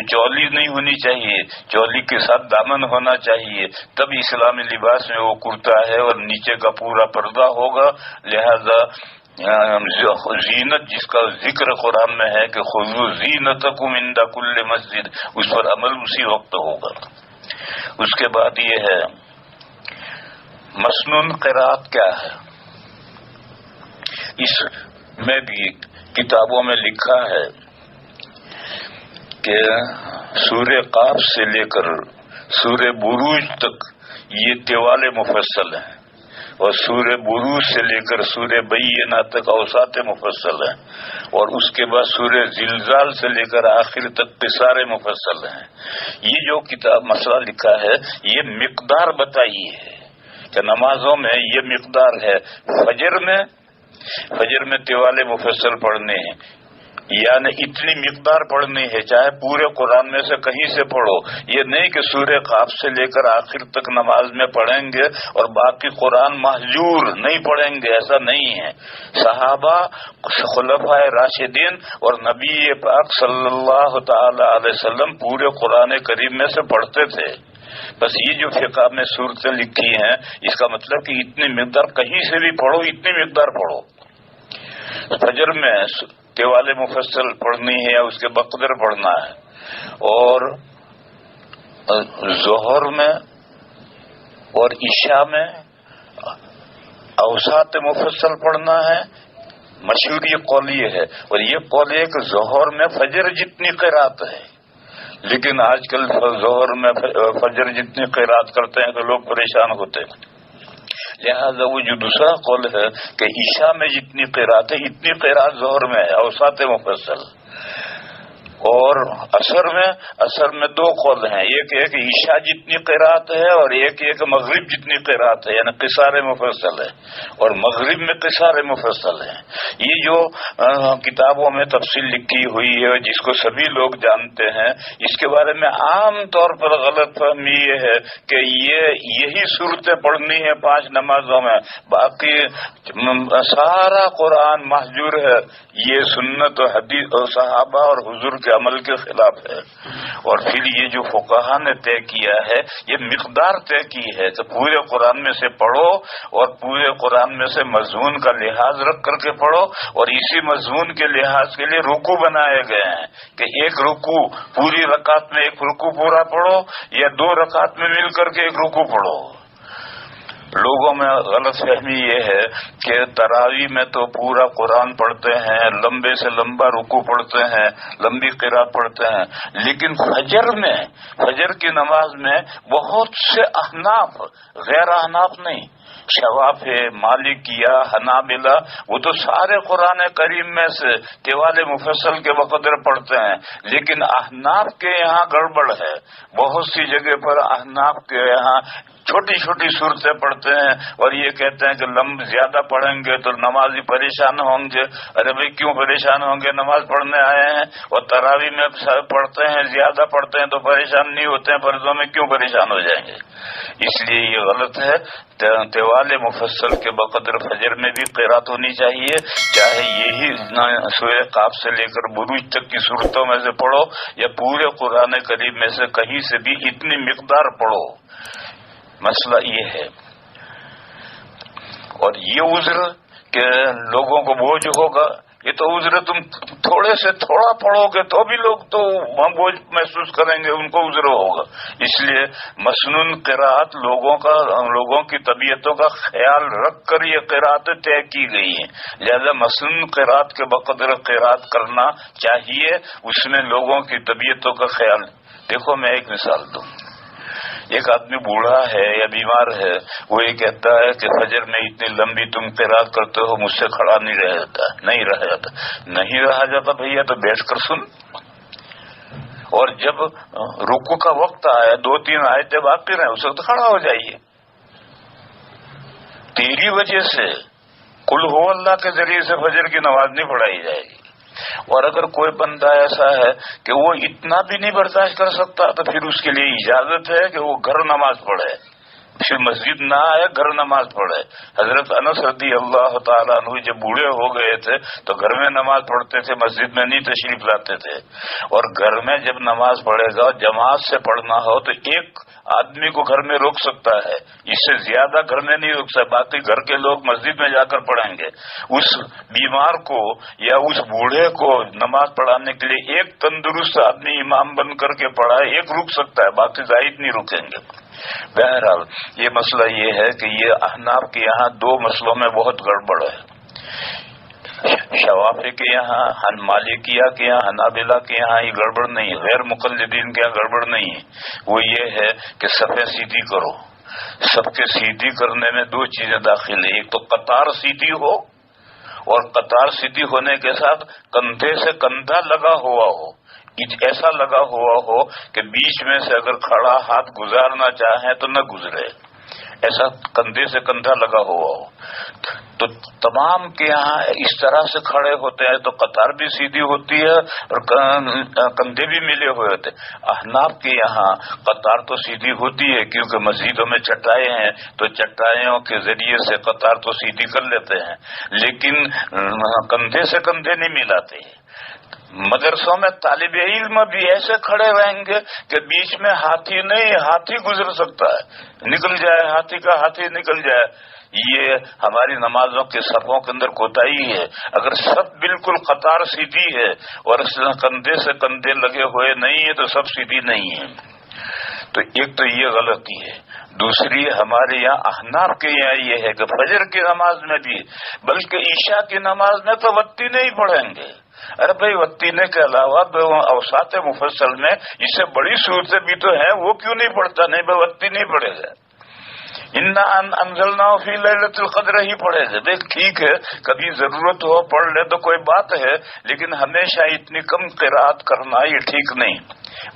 چولی نہیں ہونی چاہیے، چولی کے ساتھ دامن ہونا چاہیے، تب اسلامی لباس میں وہ کرتا ہے اور نیچے کا پورا پردہ ہوگا۔ لہذا زینت جس کا ذکر قرآن میں ہے کہ خذوا زینتکم عند کل مسجد، اس پر عمل اسی وقت ہوگا۔ اس کے بعد یہ ہے مسنون قرات کیا ہے؟ اس میں بھی کتابوں میں لکھا ہے کہ سورہ قاف سے لے کر سورہ بروج تک یہ طوال مفصل ہیں، اور سورہ بروج سے لے کر سورہ بینہ تک اوساط مفصل ہیں، اور اس کے بعد سورہ زلزال سے لے کر آخر تک قصار مفصل ہیں۔ یہ جو کتاب مسئلہ لکھا ہے یہ مقدار بتائی ہے کہ نمازوں میں یہ مقدار ہے، فجر میں طوال مفصل پڑھنے ہیں، یعنی اتنی مقدار پڑھنی ہے، چاہے پورے قرآن میں سے کہیں سے پڑھو، یہ نہیں کہ سورہ قاف سے لے کر آخر تک نماز میں پڑھیں گے اور باقی قرآن مہجور نہیں پڑھیں گے، ایسا نہیں ہے۔ صحابہ، خلفائے راشدین اور نبی پاک صلی اللہ تعالی علیہ وسلم پورے قرآن کریم میں سے پڑھتے تھے۔ بس یہ جو فقہ میں صورتیں لکھی ہیں اس کا مطلب کہ اتنی مقدار کہیں سے بھی پڑھو، اتنی مقدار پڑھو۔ فجر میں طوال مفصل پڑھنی ہے یا اس کے بقدر پڑھنا ہے، اور ظہر میں اور عشاء میں اوساط مفصل پڑھنا ہے۔ مشہور یہ قول یہ ہے، اور یہ قول ہے کہ ظہر میں فجر جتنی قرات ہے، لیکن آج کل ظہر میں فجر جتنی قرات کرتے ہیں تو لوگ پریشان ہوتے ہیں۔ لہذا وہ جو دوسرا قول ہے کہ عشاء میں جتنی قرات ہے اتنی قرات ظہر میں ہے، اوساط مفصل۔ اور عصر میں دو قول ہیں، ایک ہے کہ عشاء جتنی قرات ہے اور ایک ہے کہ مغرب جتنی قرات ہے، یعنی قصار مفصل ہے، اور مغرب میں قصار مفصل ہے۔ یہ جو کتابوں میں تفصیل لکھی ہوئی ہے جس کو سبھی لوگ جانتے ہیں، اس کے بارے میں عام طور پر غلط فہمی یہ ہے کہ یہی صورتیں پڑھنی ہے 5 نمازوں میں، باقی سارا قرآن مہجور ہے۔ یہ سنت و حدیث اور صحابہ اور حضور کے عمل کے خلاف ہے۔ اور پھر یہ جو فقہا نے طے کیا ہے یہ مقدار طے کی ہے کہ پورے قرآن میں سے پڑھو، اور پورے قرآن میں سے مضمون کا لحاظ رکھ کر کے پڑھو، اور اسی مضمون کے لحاظ کے لیے رکوع بنائے گئے ہیں کہ ایک رکوع پوری رکعت میں ایک رکوع پورا پڑھو، یا 2 رکعت میں مل کر کے ایک رکوع پڑھو۔ لوگوں میں غلط فہمی یہ ہے کہ تراویح میں تو پورا قرآن پڑھتے ہیں، لمبے سے لمبا رکوع پڑھتے ہیں، لمبی قرات پڑھتے ہیں، لیکن فجر کی نماز میں بہت سے احناف، غیر احناف نہیں، شوافع، مالکیہ، حنابلہ، وہ تو سارے قرآن کریم میں سے طوال مفصل کے بقدر پڑھتے ہیں، لیکن احناف کے یہاں گڑبڑ ہے۔ بہت سی جگہ پر احناف کے یہاں چھوٹی چھوٹی صورتیں پڑھتے ہیں اور یہ کہتے ہیں کہ زیادہ پڑھیں گے تو نمازی پریشان ہوں گے. ارے بھائی کیوں پریشان ہوں گے؟ نماز پڑھنے آئے ہیں اور تراویح میں پڑھتے ہیں، زیادہ پڑھتے ہیں تو پریشان نہیں ہوتے ہیں، فرضوں میں کیوں پریشان ہو جائیں گے؟ اس لیے یہ غلط ہے. طوال مفصل کے بقدر فجر میں بھی قرات ہونی چاہیے، چاہے یہی سورہ قاف سے لے کر بروج تک کی صورتوں میں سے پڑھو یا پورے قرآن کریم میں سے کہیں سے بھی اتنی مقدار پڑھو. مسئلہ یہ ہے. اور یہ عذر کہ لوگوں کو بوجھ ہوگا، یہ تو عذر تم تھوڑے سے تھوڑا پڑھو گے تو بھی لوگ تو بوجھ محسوس کریں گے، ان کو عذر ہوگا. اس لیے مسنون قرات لوگوں کی طبیعتوں کا خیال رکھ کر یہ قراتیں طے کی گئی ہیں، لہذا مسنون قرات کے بقدر قرات کرنا چاہیے. اس میں لوگوں کی طبیعتوں کا خیال. دیکھو میں ایک مثال دوں. ایک آدمی بوڑھا ہے یا بیمار ہے، وہ یہ کہتا ہے کہ فجر میں اتنی لمبی تم قرات کرتے ہو، مجھ سے کھڑا نہیں رہا جاتا. بھیا تو بیٹھ کر سن، اور جب رکوع کا وقت آئے 2-3 آیتیں باقی رہیں اس وقت کھڑا ہو جائیے. تیری وجہ سے قل ہو اللہ کے ذریعے سے فجر کی نماز نہیں پڑھائی جائے گی. اور اگر کوئی بندہ ایسا ہے کہ وہ اتنا بھی نہیں برداشت کر سکتا تو پھر اس کے لیے اجازت ہے کہ وہ گھر نماز پڑھے، پھر مسجد نہ آئے، گھر نماز پڑھے. حضرت انس رضی اللہ تعالیٰ عنہ جب بوڑھے ہو گئے تھے تو گھر میں نماز پڑھتے تھے، مسجد میں نہیں تشریف لاتے تھے. اور گھر میں جب نماز پڑھے گا جماعت سے پڑھنا ہو تو ایک آدمی کو گھر میں روک سکتا ہے، اس سے زیادہ گھر میں نہیں روک سکتا. باقی گھر کے لوگ مسجد میں جا کر پڑھیں گے. اس بیمار کو یا اس بوڑھے کو نماز پڑھانے کے لیے ایک تندرست آدمی امام بن کر کے پڑھائے، ایک رک سکتا ہے، باقی زائد نہیں رکیں گے. بہرحال یہ مسئلہ یہ ہے کہ یہ احناف کے یہاں 2 مسئلوں میں بہت گڑبڑ ہے. شوافی کے یہاں، مالکیہ کے یہاں، حنابلہ کے یہاں یہ گڑبڑ نہیں ہے، غیر مقلدین کے یہاں گڑبڑ نہیں ہے. وہ یہ ہے کہ صفیں سیدھی کرو. سب کے سیدھی کرنے میں 2 چیزیں داخل ہیں. ایک تو قطار سیدھی ہو، اور قطار سیدھی ہونے کے ساتھ کندھے سے کندھا لگا ہوا ہو. ایسا لگا ہوا ہو کہ بیچ میں سے اگر کھڑا ہاتھ گزارنا چاہیں تو نہ گزرے، ایسا کندھے سے کندھا لگا ہوا ہو. تو تمام کے یہاں اس طرح سے کھڑے ہوتے ہیں تو قطار بھی سیدھی ہوتی ہے اور کندھے بھی ملے ہوئے ہوتے. احناف کے یہاں قطار تو سیدھی ہوتی ہے کیونکہ مسجدوں میں چٹائیں ہیں تو چٹائیوں کے ذریعے سے قطار تو سیدھی کر لیتے ہیں، لیکن کندھے سے کندھے نہیں ملاتے. مدرسوں میں طالب علم بھی ایسے کھڑے رہیں گے کہ بیچ میں ہاتھی گزر سکتا ہے، نکل جائے، ہاتھی کا ہاتھی نکل جائے. یہ ہماری نمازوں کے صفوں کے اندر کوتاہی ہے. اگر سب بالکل قطار سیدھی ہے اور کندھے سے کندھے لگے ہوئے نہیں ہے تو سب سیدھی نہیں ہے. تو ایک تو یہ غلطی ہے. دوسری ہمارے یہاں احناف کے یہاں یہ ہے کہ فجر کی نماز میں بھی بلکہ عشاء کی نماز میں تو وتی نہیں پڑھیں گے. ارے بھائی وتینے کے علاوہ اوساط مفصل میں اس سے بڑی صورتیں بھی تو ہیں، وہ کیوں نہیں پڑھتا؟ نہیں بھائی وتی نہیں پڑھے گا. انا انزلناہ فی لیلۃ القدر ہی پڑھے گا. دیکھ ٹھیک ہے کبھی ضرورت ہو پڑھ لے تو کوئی بات ہے، لیکن ہمیشہ اتنی کم قرات کرنا یہ ٹھیک نہیں.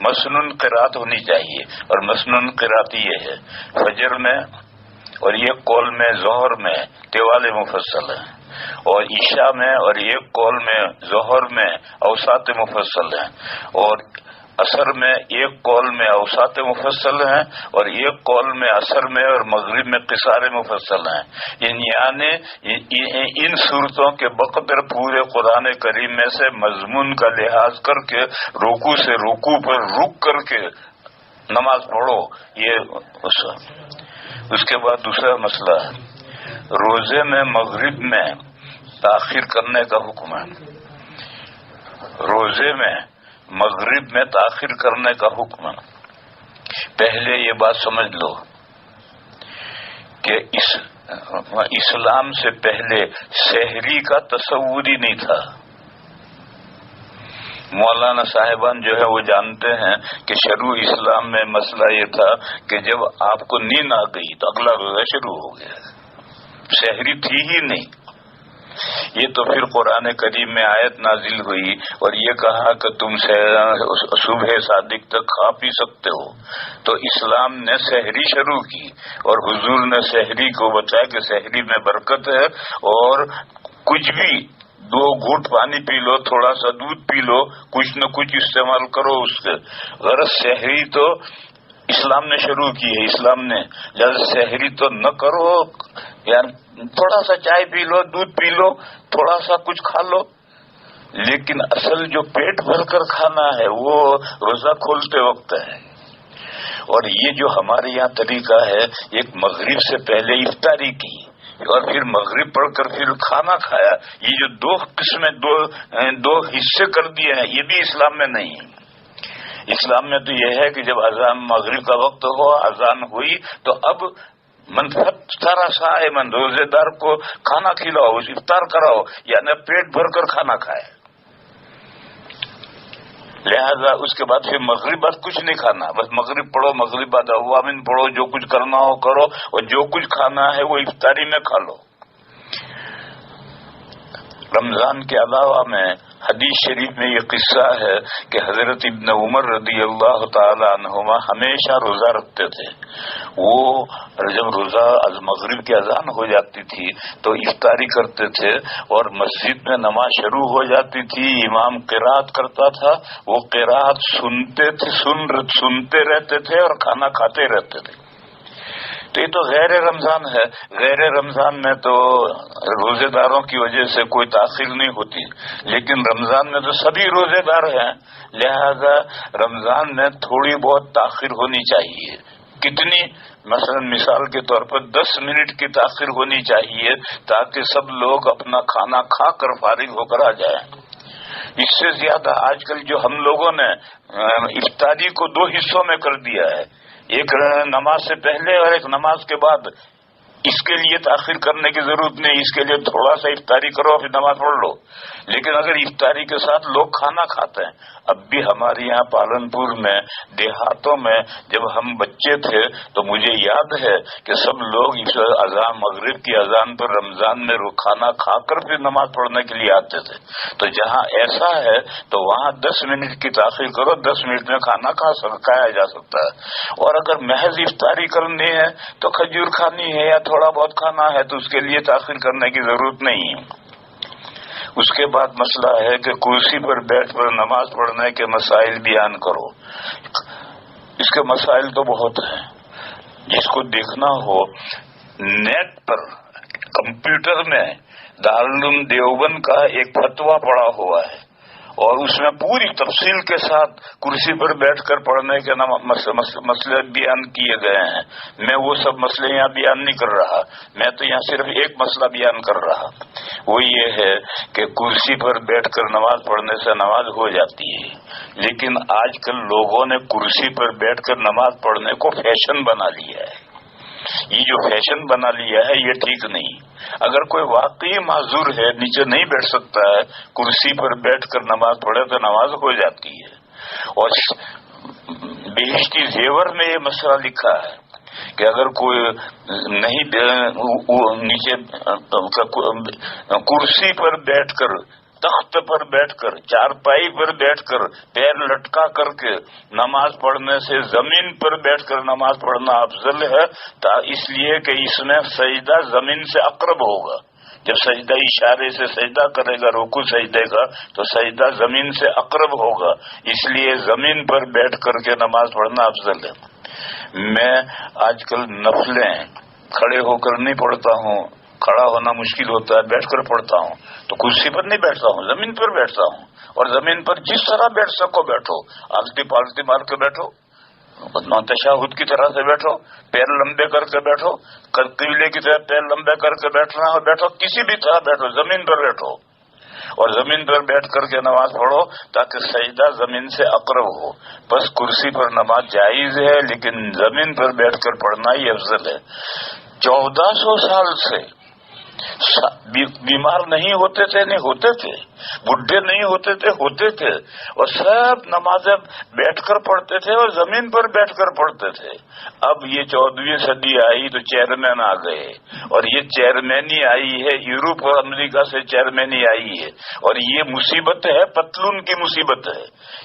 مسنون قرات ہونی چاہیے. اور مسنون قرات یہ ہے فجر میں اور ایک قول میں ظہر میں طوال مفصل ہے، اور عشاء میں اور ایک قول میں ظہر میں اوساط مفصل ہیں، اور عصر میں ایک قول میں اوساط مفصل ہیں، اور ایک قول میں عصر میں اور مغرب میں قصار مفصل ہیں. یعنی ان صورتوں کے بقدر پورے قرآن کریم میں سے مضمون کا لحاظ کر کے رکوع سے رکوع پر رک کر کے نماز پڑھو. یہ اس کے بعد دوسرا مسئلہ ہے روزے میں مغرب میں تاخیر کرنے کا حکم ہے. روزے میں مغرب میں تاخیر کرنے کا حکم ہے. پہلے یہ بات سمجھ لو کہ اسلام سے پہلے سحری کا تصور ہی نہیں تھا. مولانا صاحبان جو ہے وہ جانتے ہیں کہ شروع اسلام میں مسئلہ یہ تھا کہ جب آپ کو نیند آ گئی تو اگلا روزہ شروع ہو گیا. سحری تھی ہی نہیں. یہ تو پھر قرآن کریم میں آیت نازل ہوئی اور یہ کہا کہ تم صبح صادق تک کھا پی سکتے ہو، تو اسلام نے سحری شروع کی اور حضور نے سحری کو بتایا کہ سحری میں برکت ہے، اور کچھ بھی 2 گھونٹ پانی پی لو، تھوڑا سا دودھ پی لو، کچھ نہ کچھ استعمال کرو اس سے. غرض سحری تو اسلام نے شروع کی ہے، اسلام نے جب سحری تو نہ کرو، یعنی تھوڑا سا چائے پی لو، دودھ پی لو، تھوڑا سا کچھ کھا لو، لیکن اصل جو پیٹ بھر کر کھانا ہے وہ روزہ کھولتے وقت ہے. اور یہ جو ہمارے یہاں طریقہ ہے، ایک مغرب سے پہلے افطاری کی اور پھر مغرب پڑھ کر پھر کھانا کھایا، یہ جو 2 قسمیں 2 حصے کر دیے ہیں، یہ بھی اسلام میں نہیں ہے. اسلام میں تو یہ ہے کہ جب اذان مغرب کا وقت ہو، اذان ہوئی تو اب من فطر صائما، روزے دار کو کھانا کھلاؤ، افطار کراؤ، یعنی پیٹ بھر کر کھانا کھائے. لہذا اس کے بعد پھر مغرب بعد کچھ نہیں کھانا، بس مغرب پڑھو، مغرب بعد اوامن پڑھو، جو کچھ کرنا ہو کرو، اور جو کچھ کھانا ہے وہ افطاری میں کھا لو. رمضان کے علاوہ میں حدیث شریف میں یہ قصہ ہے کہ حضرت ابن عمر رضی اللہ تعالی عنہما ہمیشہ روزہ رکھتے تھے. وہ جب روزہ از مغرب کی اذان ہو جاتی تھی تو افطاری کرتے تھے، اور مسجد میں نماز شروع ہو جاتی تھی، امام قرات کرتا تھا، وہ قرات سنتے تھے، سنتے رہتے تھے اور کھانا کھاتے رہتے تھے. تو یہ تو غیر رمضان ہے. غیر رمضان میں تو روزے داروں کی وجہ سے کوئی تاخیر نہیں ہوتی، لیکن رمضان میں تو سبھی روزے دار ہیں، لہذا رمضان میں تھوڑی بہت تاخیر ہونی چاہیے. کتنی؟ مثلا مثال کے طور پر 10 منٹ کی تاخیر ہونی چاہیے تاکہ سب لوگ اپنا کھانا کھا کر فارغ ہو کر آ جائیں. اس سے زیادہ آج کل جو ہم لوگوں نے افطاری کو 2 حصوں میں کر دیا ہے، ایک نماز سے پہلے اور ایک نماز کے بعد. اس کے لیے تاخیر کرنے کی ضرورت نہیں، اس کے لیے تھوڑا سا افطاری کرو پھر نماز پڑھ لو. لیکن اگر افطاری کے ساتھ لوگ کھانا کھاتے ہیں، اب بھی ہمارے یہاں پالنپور میں دیہاتوں میں جب ہم بچے تھے تو مجھے یاد ہے کہ سب لوگ اذان مغرب کی اذان پر رمضان میں کھانا کھا کر پھر نماز پڑھنے کے لیے آتے تھے. تو جہاں ایسا ہے تو وہاں 10 منٹ کی تاخیر کرو، 10 منٹ میں کھانا کھایا جا سکتا ہے. اور اگر محض افطاری کرنی ہے تو کھجور کھانی ہے یا تھوڑا بہت کھانا ہے تو اس کے لیے تاخیر کرنے کی ضرورت نہیں ہے. اس کے بعد مسئلہ ہے کہ کرسی پر بیٹھ کر نماز پڑھنے کے مسائل بیان کرو. اس کے مسائل تو بہت ہیں، جس کو دیکھنا ہو نیٹ پر کمپیوٹر میں دارالعلوم دیوبند کا ایک فتویٰ پڑا ہوا ہے، اور اس میں پوری تفصیل کے ساتھ کرسی پر بیٹھ کر پڑھنے کے مسئلے بیان کیے گئے ہیں. میں وہ سب مسئلے یہاں بیان نہیں کر رہا، میں تو یہاں صرف ایک مسئلہ بیان کر رہا. وہ یہ ہے کہ کرسی پر بیٹھ کر نماز پڑھنے سے نماز ہو جاتی ہے، لیکن آج کل لوگوں نے کرسی پر بیٹھ کر نماز پڑھنے کو فیشن بنا لیا ہے. یہ جو فیشن بنا لیا ہے یہ ٹھیک نہیں. اگر کوئی واقعی معذور ہے، نیچے نہیں بیٹھ سکتا ہے، کرسی پر بیٹھ کر نماز پڑھے تو نماز ہو جاتی ہے. اور بہشتی زیور میں یہ مسئلہ لکھا ہے کہ اگر کوئی نہیں نیچے کرسی پر بیٹھ کر، تخت پر بیٹھ کر، چارپائی پر بیٹھ کر، پیر لٹکا کر کے نماز پڑھنے سے زمین پر بیٹھ کر نماز پڑھنا افضل ہے، اس لیے کہ اس میں سجدہ زمین سے اقرب ہوگا. جب سجدہ اشارے سے سجدہ کرے گا رکوع سجدے کا تو سجدہ زمین سے اقرب ہوگا، اس لیے زمین پر بیٹھ کر کے نماز پڑھنا افضل ہے. میں آج کل نفلیں کھڑے ہو کر نہیں پڑھتا ہوں، کھڑا ہونا مشکل ہوتا ہے، بیٹھ کر پڑھتا ہوں. تو کرسی پر نہیں بیٹھتا ہوں، زمین پر بیٹھتا ہوں، اور زمین پر جس طرح بیٹھ سکو بیٹھو، آلتی پالتی مار کے بیٹھو، تشہد کی طرح سے بیٹھو، پیر لمبے کر کے بیٹھو، قبلے کی طرح پیر لمبے کر کے بیٹھنا ہو بیٹھو، کسی بھی طرح بیٹھو، زمین پر بیٹھو اور زمین پر بیٹھ کر کے نماز پڑھو تاکہ سجدہ زمین سے اقرب ہو. بس کرسی پر نماز جائز ہے لیکن زمین پر بیٹھ کر پڑھنا ہی افضل ہے. 1400 سال سے بیمار نہیں ہوتے تھے، نہیں ہوتے تھے، بڈھے نہیں ہوتے تھے، ہوتے تھے، اور سب نمازیں بیٹھ کر پڑھتے تھے اور زمین پر بیٹھ کر پڑھتے تھے۔ اب یہ 14ویں صدی آئی تو چیئرمین آ گئے، اور یہ چیئرمینی آئی ہے، یورپ اور امریکہ سے چیئرمینی آئی ہے، اور یہ مصیبت ہے، پتلون کی مصیبت ہے،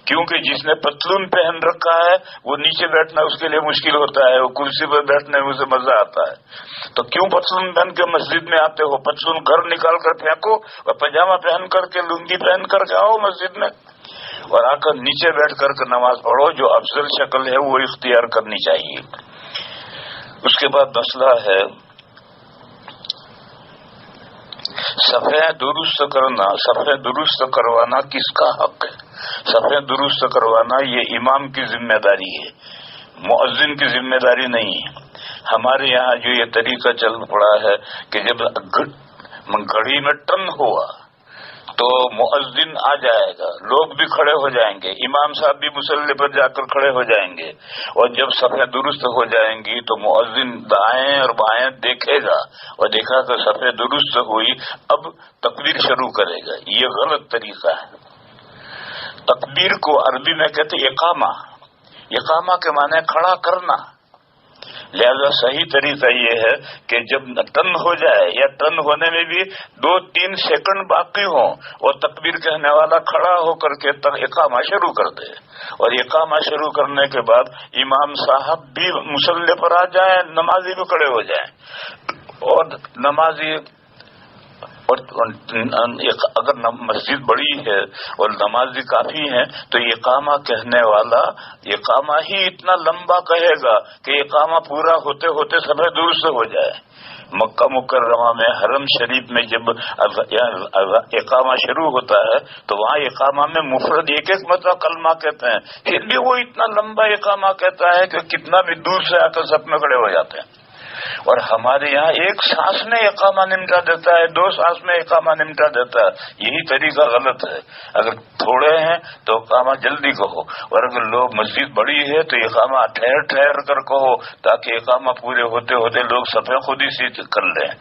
کیونکہ جس نے پتلون پہن رکھا ہے وہ نیچے بیٹھنا اس کے لیے مشکل ہوتا ہے، وہ کرسی پر بیٹھنے میں اسے مزہ آتا ہے۔ تو کیوں پتلون پہن کے مسجد میں آتے ہو؟ پتلون گھر نکال کر پھینکو اور پاجامہ پہن کر کے، لنگی پہن کر کے آؤ مسجد میں، اور آ کر نیچے بیٹھ کر کے نماز پڑھو۔ جو افضل شکل ہے وہ اختیار کرنی چاہیے۔ اس کے بعد مسئلہ ہے صفحہ درست کرنا، صفحہ درست کروانا کس کا حق ہے؟ صفحہ درست کروانا یہ امام کی ذمہ داری ہے، مؤذن کی ذمہ داری نہیں ہے۔ ہمارے یہاں جو یہ طریقہ چل پڑا ہے کہ جب گھڑی میں ٹن ہوا تو مؤذن آ جائے گا، لوگ بھی کھڑے ہو جائیں گے، امام صاحب بھی مصلی پر جا کر کھڑے ہو جائیں گے، اور جب صفحہ درست ہو جائیں گی تو مؤذن دائیں اور بائیں دیکھے گا، اور دیکھا کہ صفحہ درست ہوئی، اب تکبیر شروع کرے گا۔ یہ غلط طریقہ ہے۔ تکبیر کو عربی میں کہتے اقامہ، اقامہ کے معنی کھڑا کرنا۔ لہذا صحیح طریقہ یہ ہے کہ جب ٹن ہو جائے یا ٹن ہونے میں بھی 2-3 سیکنڈ باقی ہوں اور تکبیر کہنے والا کھڑا ہو کر کے اقامہ شروع کر دے، اور اقامہ شروع کرنے کے بعد امام صاحب بھی مصلی پر آ جائیں، نمازی بھی کھڑے ہو جائیں، اور نمازی، اور اگر مسجد بڑی ہے اور نمازی کافی ہیں تو اقامہ کہنے والا اقامہ ہی اتنا لمبا کہے گا کہ اقامہ پورا ہوتے ہوتے صفحہ درست ہو جائے۔ مکہ مکرمہ میں حرم شریف میں جب اقامہ شروع ہوتا ہے تو وہاں اقامہ میں مفرد ایک مرتبہ کلمہ کہتے ہیں، پھر بھی وہ اتنا لمبا اقامہ کہتا ہے کہ کتنا بھی دور سے آ کر صف میں کھڑے ہو جاتے ہیں۔ اور ہمارے یہاں ایک سانس میں اقامہ نمٹا دیتا ہے، 2 سانس میں اقامہ نمٹا دیتا ہے۔ یہی طریقہ غلط ہے۔ اگر تھوڑے ہیں تو اقامہ جلدی کہو، اور اگر لوگ مسجد بڑی ہے تو اقامہ ٹھہر ٹھہر کر کہو، تاکہ اقامہ پورے ہوتے ہوتے لوگ صفحے خود ہی سی کر لیں۔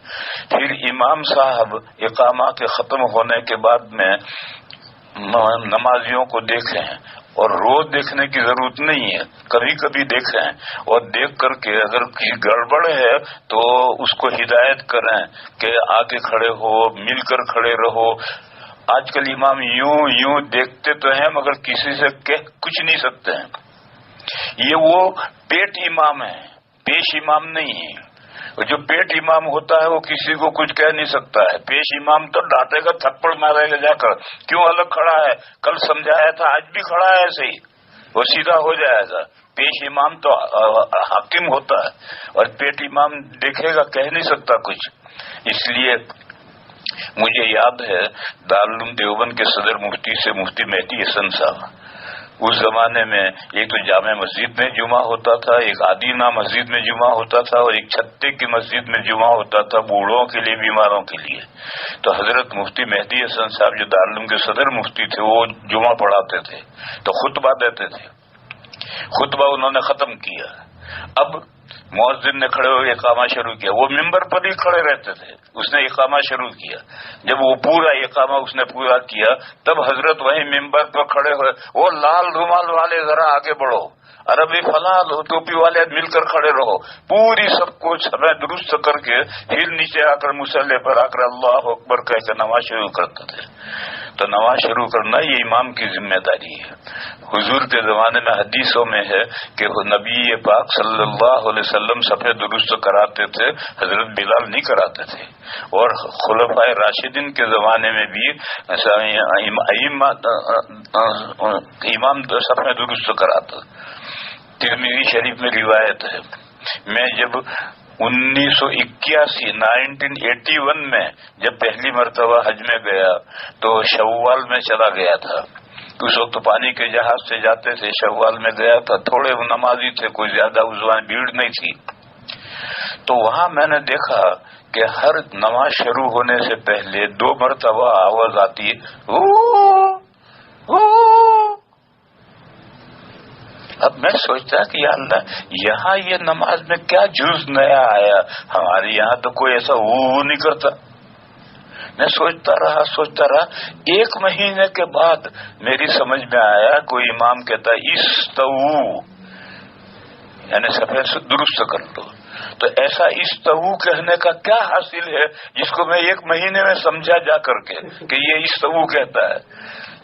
پھر امام صاحب اقامہ کے ختم ہونے کے بعد میں نمازیوں کو دیکھیں، اور روز دیکھنے کی ضرورت نہیں ہے، کبھی کبھی دیکھیں، اور دیکھ کر کے اگر کسی گڑبڑ ہے تو اس کو ہدایت کریں کہ آگے کھڑے ہو، مل کر کھڑے رہو۔ آج کل امام یوں دیکھتے تو ہیں مگر کسی سے کچھ نہیں سکتے ہیں۔ یہ وہ پیٹ امام ہے، پیش امام نہیں ہے۔ جو پیٹ امام ہوتا ہے وہ کسی کو کچھ کہہ نہیں سکتا ہے، پیش امام تو ڈانٹے گا، تھپڑ مارے گا جا کر، کیوں الگ کھڑا ہے، کل سمجھایا تھا آج بھی کھڑا ہے ایسے ہی، وہ سیدھا ہو جائے گا۔ پیش امام تو حاکم ہوتا ہے، اور پیٹ امام دیکھے گا، کہہ نہیں سکتا کچھ۔ اس لیے مجھے یاد ہے دارالعلوم دیوبند کے صدر مفتی سے مفتی مہدی حسن صاحب، اس زمانے میں ایک تو جامع مسجد میں جمعہ ہوتا تھا، ایک آدینہ مسجد میں جمعہ ہوتا تھا، اور ایک چھتے کی مسجد میں جمعہ ہوتا تھا، بوڑھوں کے لیے، بیماروں کے لیے۔ تو حضرت مفتی مہدی حسن صاحب جو دارالعلوم کے صدر مفتی تھے وہ جمعہ پڑھاتے تھے، تو خطبہ دیتے تھے۔ خطبہ انہوں نے ختم کیا، اب مؤذن نے کھڑے ہو کے اقامہ شروع کیا، وہ ممبر پر ہی کھڑے رہتے تھے، اس نے اقامہ شروع کیا۔ جب وہ پورا اقامہ اس نے پورا کیا تب حضرت وہیں ممبر پر کھڑے ہوئے، وہ لال رومال والے ذرا آگے بڑھو، عربی فلال ٹوپی والے مل کر کھڑے رہو، پوری سب کو سمے درست کر کے پھر نیچے آ کر مصلی پر آ کر اللہ اکبر کہہ کے نماز شروع کرتے تھے۔ تو نماز شروع کرنا یہ امام کی ذمہ داری ہے۔ حضور کے زمانے میں حدیثوں میں ہے کہ نبی پاک صلی اللہ علیہ وسلم صفحے درست کراتے تھے، حضرت بلال نہیں کراتے تھے، اور خلفائے راشدین کے زمانے میں بھی امام صفحے درست کراتا۔ ترمذی شریف میں روایت ہے، میں جب 1981 میں جب پہلی مرتبہ حج میں گیا تو شوال میں چلا گیا تھا۔ اس وقت پانی کے جہاز سے جاتے تھے، شوال میں گیا تھا، تھوڑے نمازی تھے، کوئی زیادہ عضوان بھیڑ نہیں تھی۔ تو وہاں میں نے دیکھا کہ ہر نماز شروع ہونے سے پہلے 2 مرتبہ آواز آتی ہے، اب میں سوچتا کہ یا اللہ یہاں یہ نماز میں کیا جز نیا آیا، ہمارے یہاں تو کوئی ایسا وہ نہیں کرتا، میں سوچتا رہا. ایک مہینے کے بعد میری سمجھ میں آیا کوئی امام کہتا ہے استوو یعنی صفحے سے درست کر لو. تو ایسا استوو کہنے کا کیا حاصل ہے جس کو میں ایک مہینے میں سمجھا جا کر کے کہ یہ استوو کہتا ہے.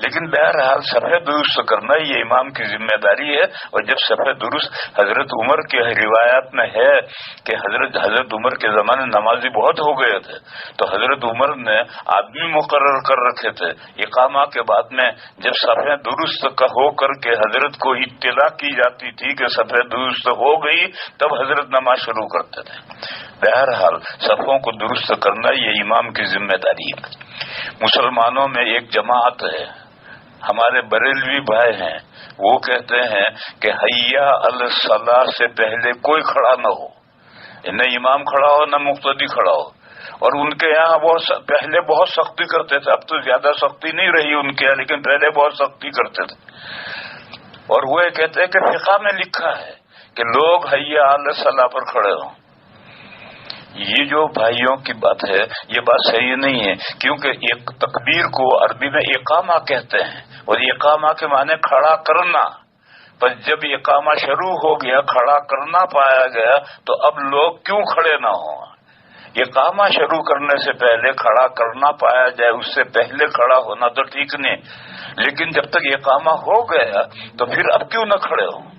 لیکن بہرحال صفحے درست کرنا یہ امام کی ذمہ داری ہے. اور جب صفحے درست حضرت عمر کے روایات میں ہے کہ حضرت عمر کے زمانے نمازی بہت ہو گئے تھے تو حضرت عمر نے آدمی مقرر کر رکھے تھے. اقامہ کے بعد میں جب صفحے درست ہو کر کے حضرت کو اطلاع کی جاتی تھی کہ صفحے درست ہو گئی تب حضرت نماز شروع کرتے تھے. بہرحال صفوں کو درست کرنا یہ امام کی ذمہ داری ہے. مسلمانوں میں ایک جماعت ہے ہمارے بریلوی بھائی ہیں وہ کہتے ہیں کہ حیا علی الصلاۃ سے پہلے کوئی کھڑا نہ ہو, نہ امام کھڑا ہو نہ مقتدی کھڑا ہو. اور ان کے یہاں وہ پہلے بہت سختی کرتے تھے, اب تو زیادہ سختی نہیں رہی ان کے یہاں لیکن پہلے بہت سختی کرتے تھے. اور وہ یہ کہتے ہیں کہ فقہ میں لکھا ہے کہ لوگ حیا علی الصلاۃ پر کھڑے ہوں. یہ جو بھائیوں کی بات ہے یہ بات صحیح نہیں ہے کیونکہ ایک تکبیر کو عربی میں اقامہ کہتے ہیں اور اقامہ کے معنی کھڑا کرنا. پر جب اقامہ شروع ہو گیا کھڑا کرنا پایا گیا تو اب لوگ کیوں کھڑے نہ ہوں. اقامہ شروع کرنے سے پہلے کھڑا کرنا پایا جائے اس سے پہلے کھڑا ہونا تو ٹھیک نہیں, لیکن جب تک اقامہ ہو گیا تو پھر اب کیوں نہ کھڑے ہوں.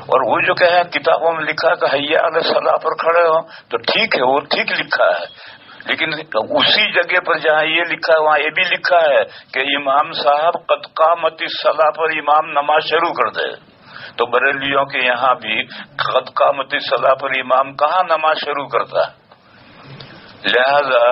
اور وہ جو کہ کتابوں میں لکھا کہ حیا علی الصلاۃ پر کھڑے ہوں تو ٹھیک ہے, وہ ٹھیک لکھا ہے. لیکن اسی جگہ پر جہاں یہ لکھا ہے وہاں یہ بھی لکھا ہے کہ امام صاحب قد قامت الصلاۃ پر امام نماز شروع کر دے. تو بریلیوں کے یہاں بھی قد قامت الصلاۃ پر امام کہاں نماز شروع کرتا ہے. لہذا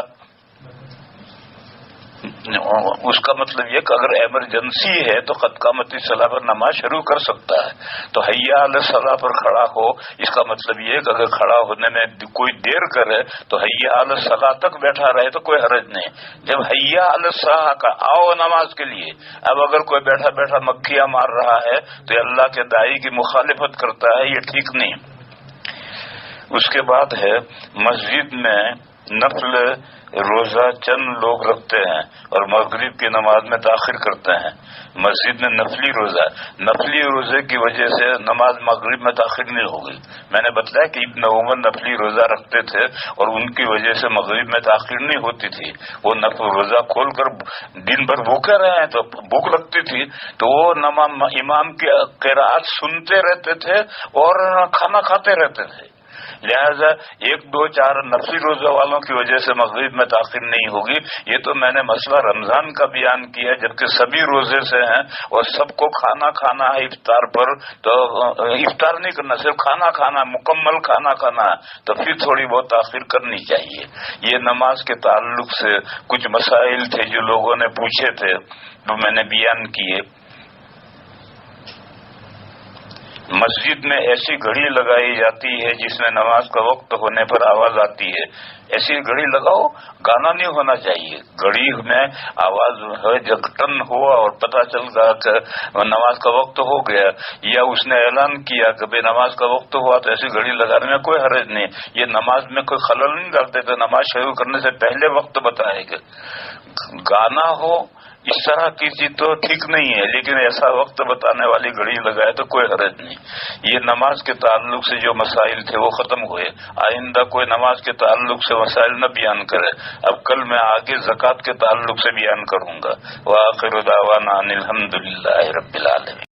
اس کا مطلب یہ کہ اگر ایمرجنسی ہے تو قد قامت الصلاۃ پر نماز شروع کر سکتا ہے. تو حیا علی الصلاۃ پر کھڑا ہو اس کا مطلب یہ کہ اگر کھڑا ہونے میں کوئی دیر کرے تو حیا علی الصلاۃ تک بیٹھا رہے تو کوئی حرج نہیں. جب حیا علی الصلاۃ کا آؤ نماز کے لیے, اب اگر کوئی بیٹھا بیٹھا مکھیاں مار رہا ہے تو یہ اللہ کے داعی کی مخالفت کرتا ہے, یہ ٹھیک نہیں. اس کے بعد ہے مسجد میں نفل روزہ چند لوگ رکھتے ہیں اور مغرب کی نماز میں تاخیر کرتے ہیں. مسجد میں نفلی روزہ, نفلی روزے کی وجہ سے نماز مغرب میں تاخیر نہیں ہوگی. میں نے بتایا کہ ابن عمر نفلی روزہ رکھتے تھے اور ان کی وجہ سے مغرب میں تاخیر نہیں ہوتی تھی. وہ نفل روزہ کھول کر دن بھر بھوکے رہے ہیں تو بھوک لگتی تھی تو وہ امام کی قرات سنتے رہتے تھے اور کھانا کھاتے رہتے تھے. لہذا 1 2 4 نفلی روزہ والوں کی وجہ سے مغرب میں تاخیر نہیں ہوگی. یہ تو میں نے مسئلہ رمضان کا بیان کیا جبکہ سبھی روزے سے ہیں اور سب کو کھانا کھانا ہے افطار پر, تو افطار نہیں کرنا صرف کھانا کھانا, مکمل کھانا کھانا ہے تو پھر تھوڑی بہت تاخیر کرنی چاہیے. یہ نماز کے تعلق سے کچھ مسائل تھے جو لوگوں نے پوچھے تھے تو میں نے بیان کیے. مسجد میں ایسی گھڑی لگائی جاتی ہے جس میں نماز کا وقت ہونے پر آواز آتی ہے. ایسی گھڑی لگاؤ, گانا نہیں ہونا چاہیے. گھڑی میں آواز ہے جب ٹن ہوا اور پتہ چل گیا کہ نماز کا وقت ہو گیا یا اس نے اعلان کیا کہ بھائی نماز کا وقت ہوا تو ایسی گھڑی لگانے میں کوئی حرج نہیں. یہ نماز میں کوئی خلل نہیں ڈالتے تھے. نماز شروع کرنے سے پہلے وقت بتائے گا. گانا ہو اس طرح کی چیز تو ٹھیک نہیں ہے, لیکن ایسا وقت بتانے والی گھڑی لگائے تو کوئی حرج نہیں. یہ نماز کے تعلق سے جو مسائل تھے وہ ختم ہوئے. آئندہ کوئی نماز کے تعلق سے مسائل نہ بیان کرے. اب کل میں آگے زکوٰۃ کے تعلق سے بیان کروں گا. وآخر دعوانا ان الحمد للہ رب العالمین.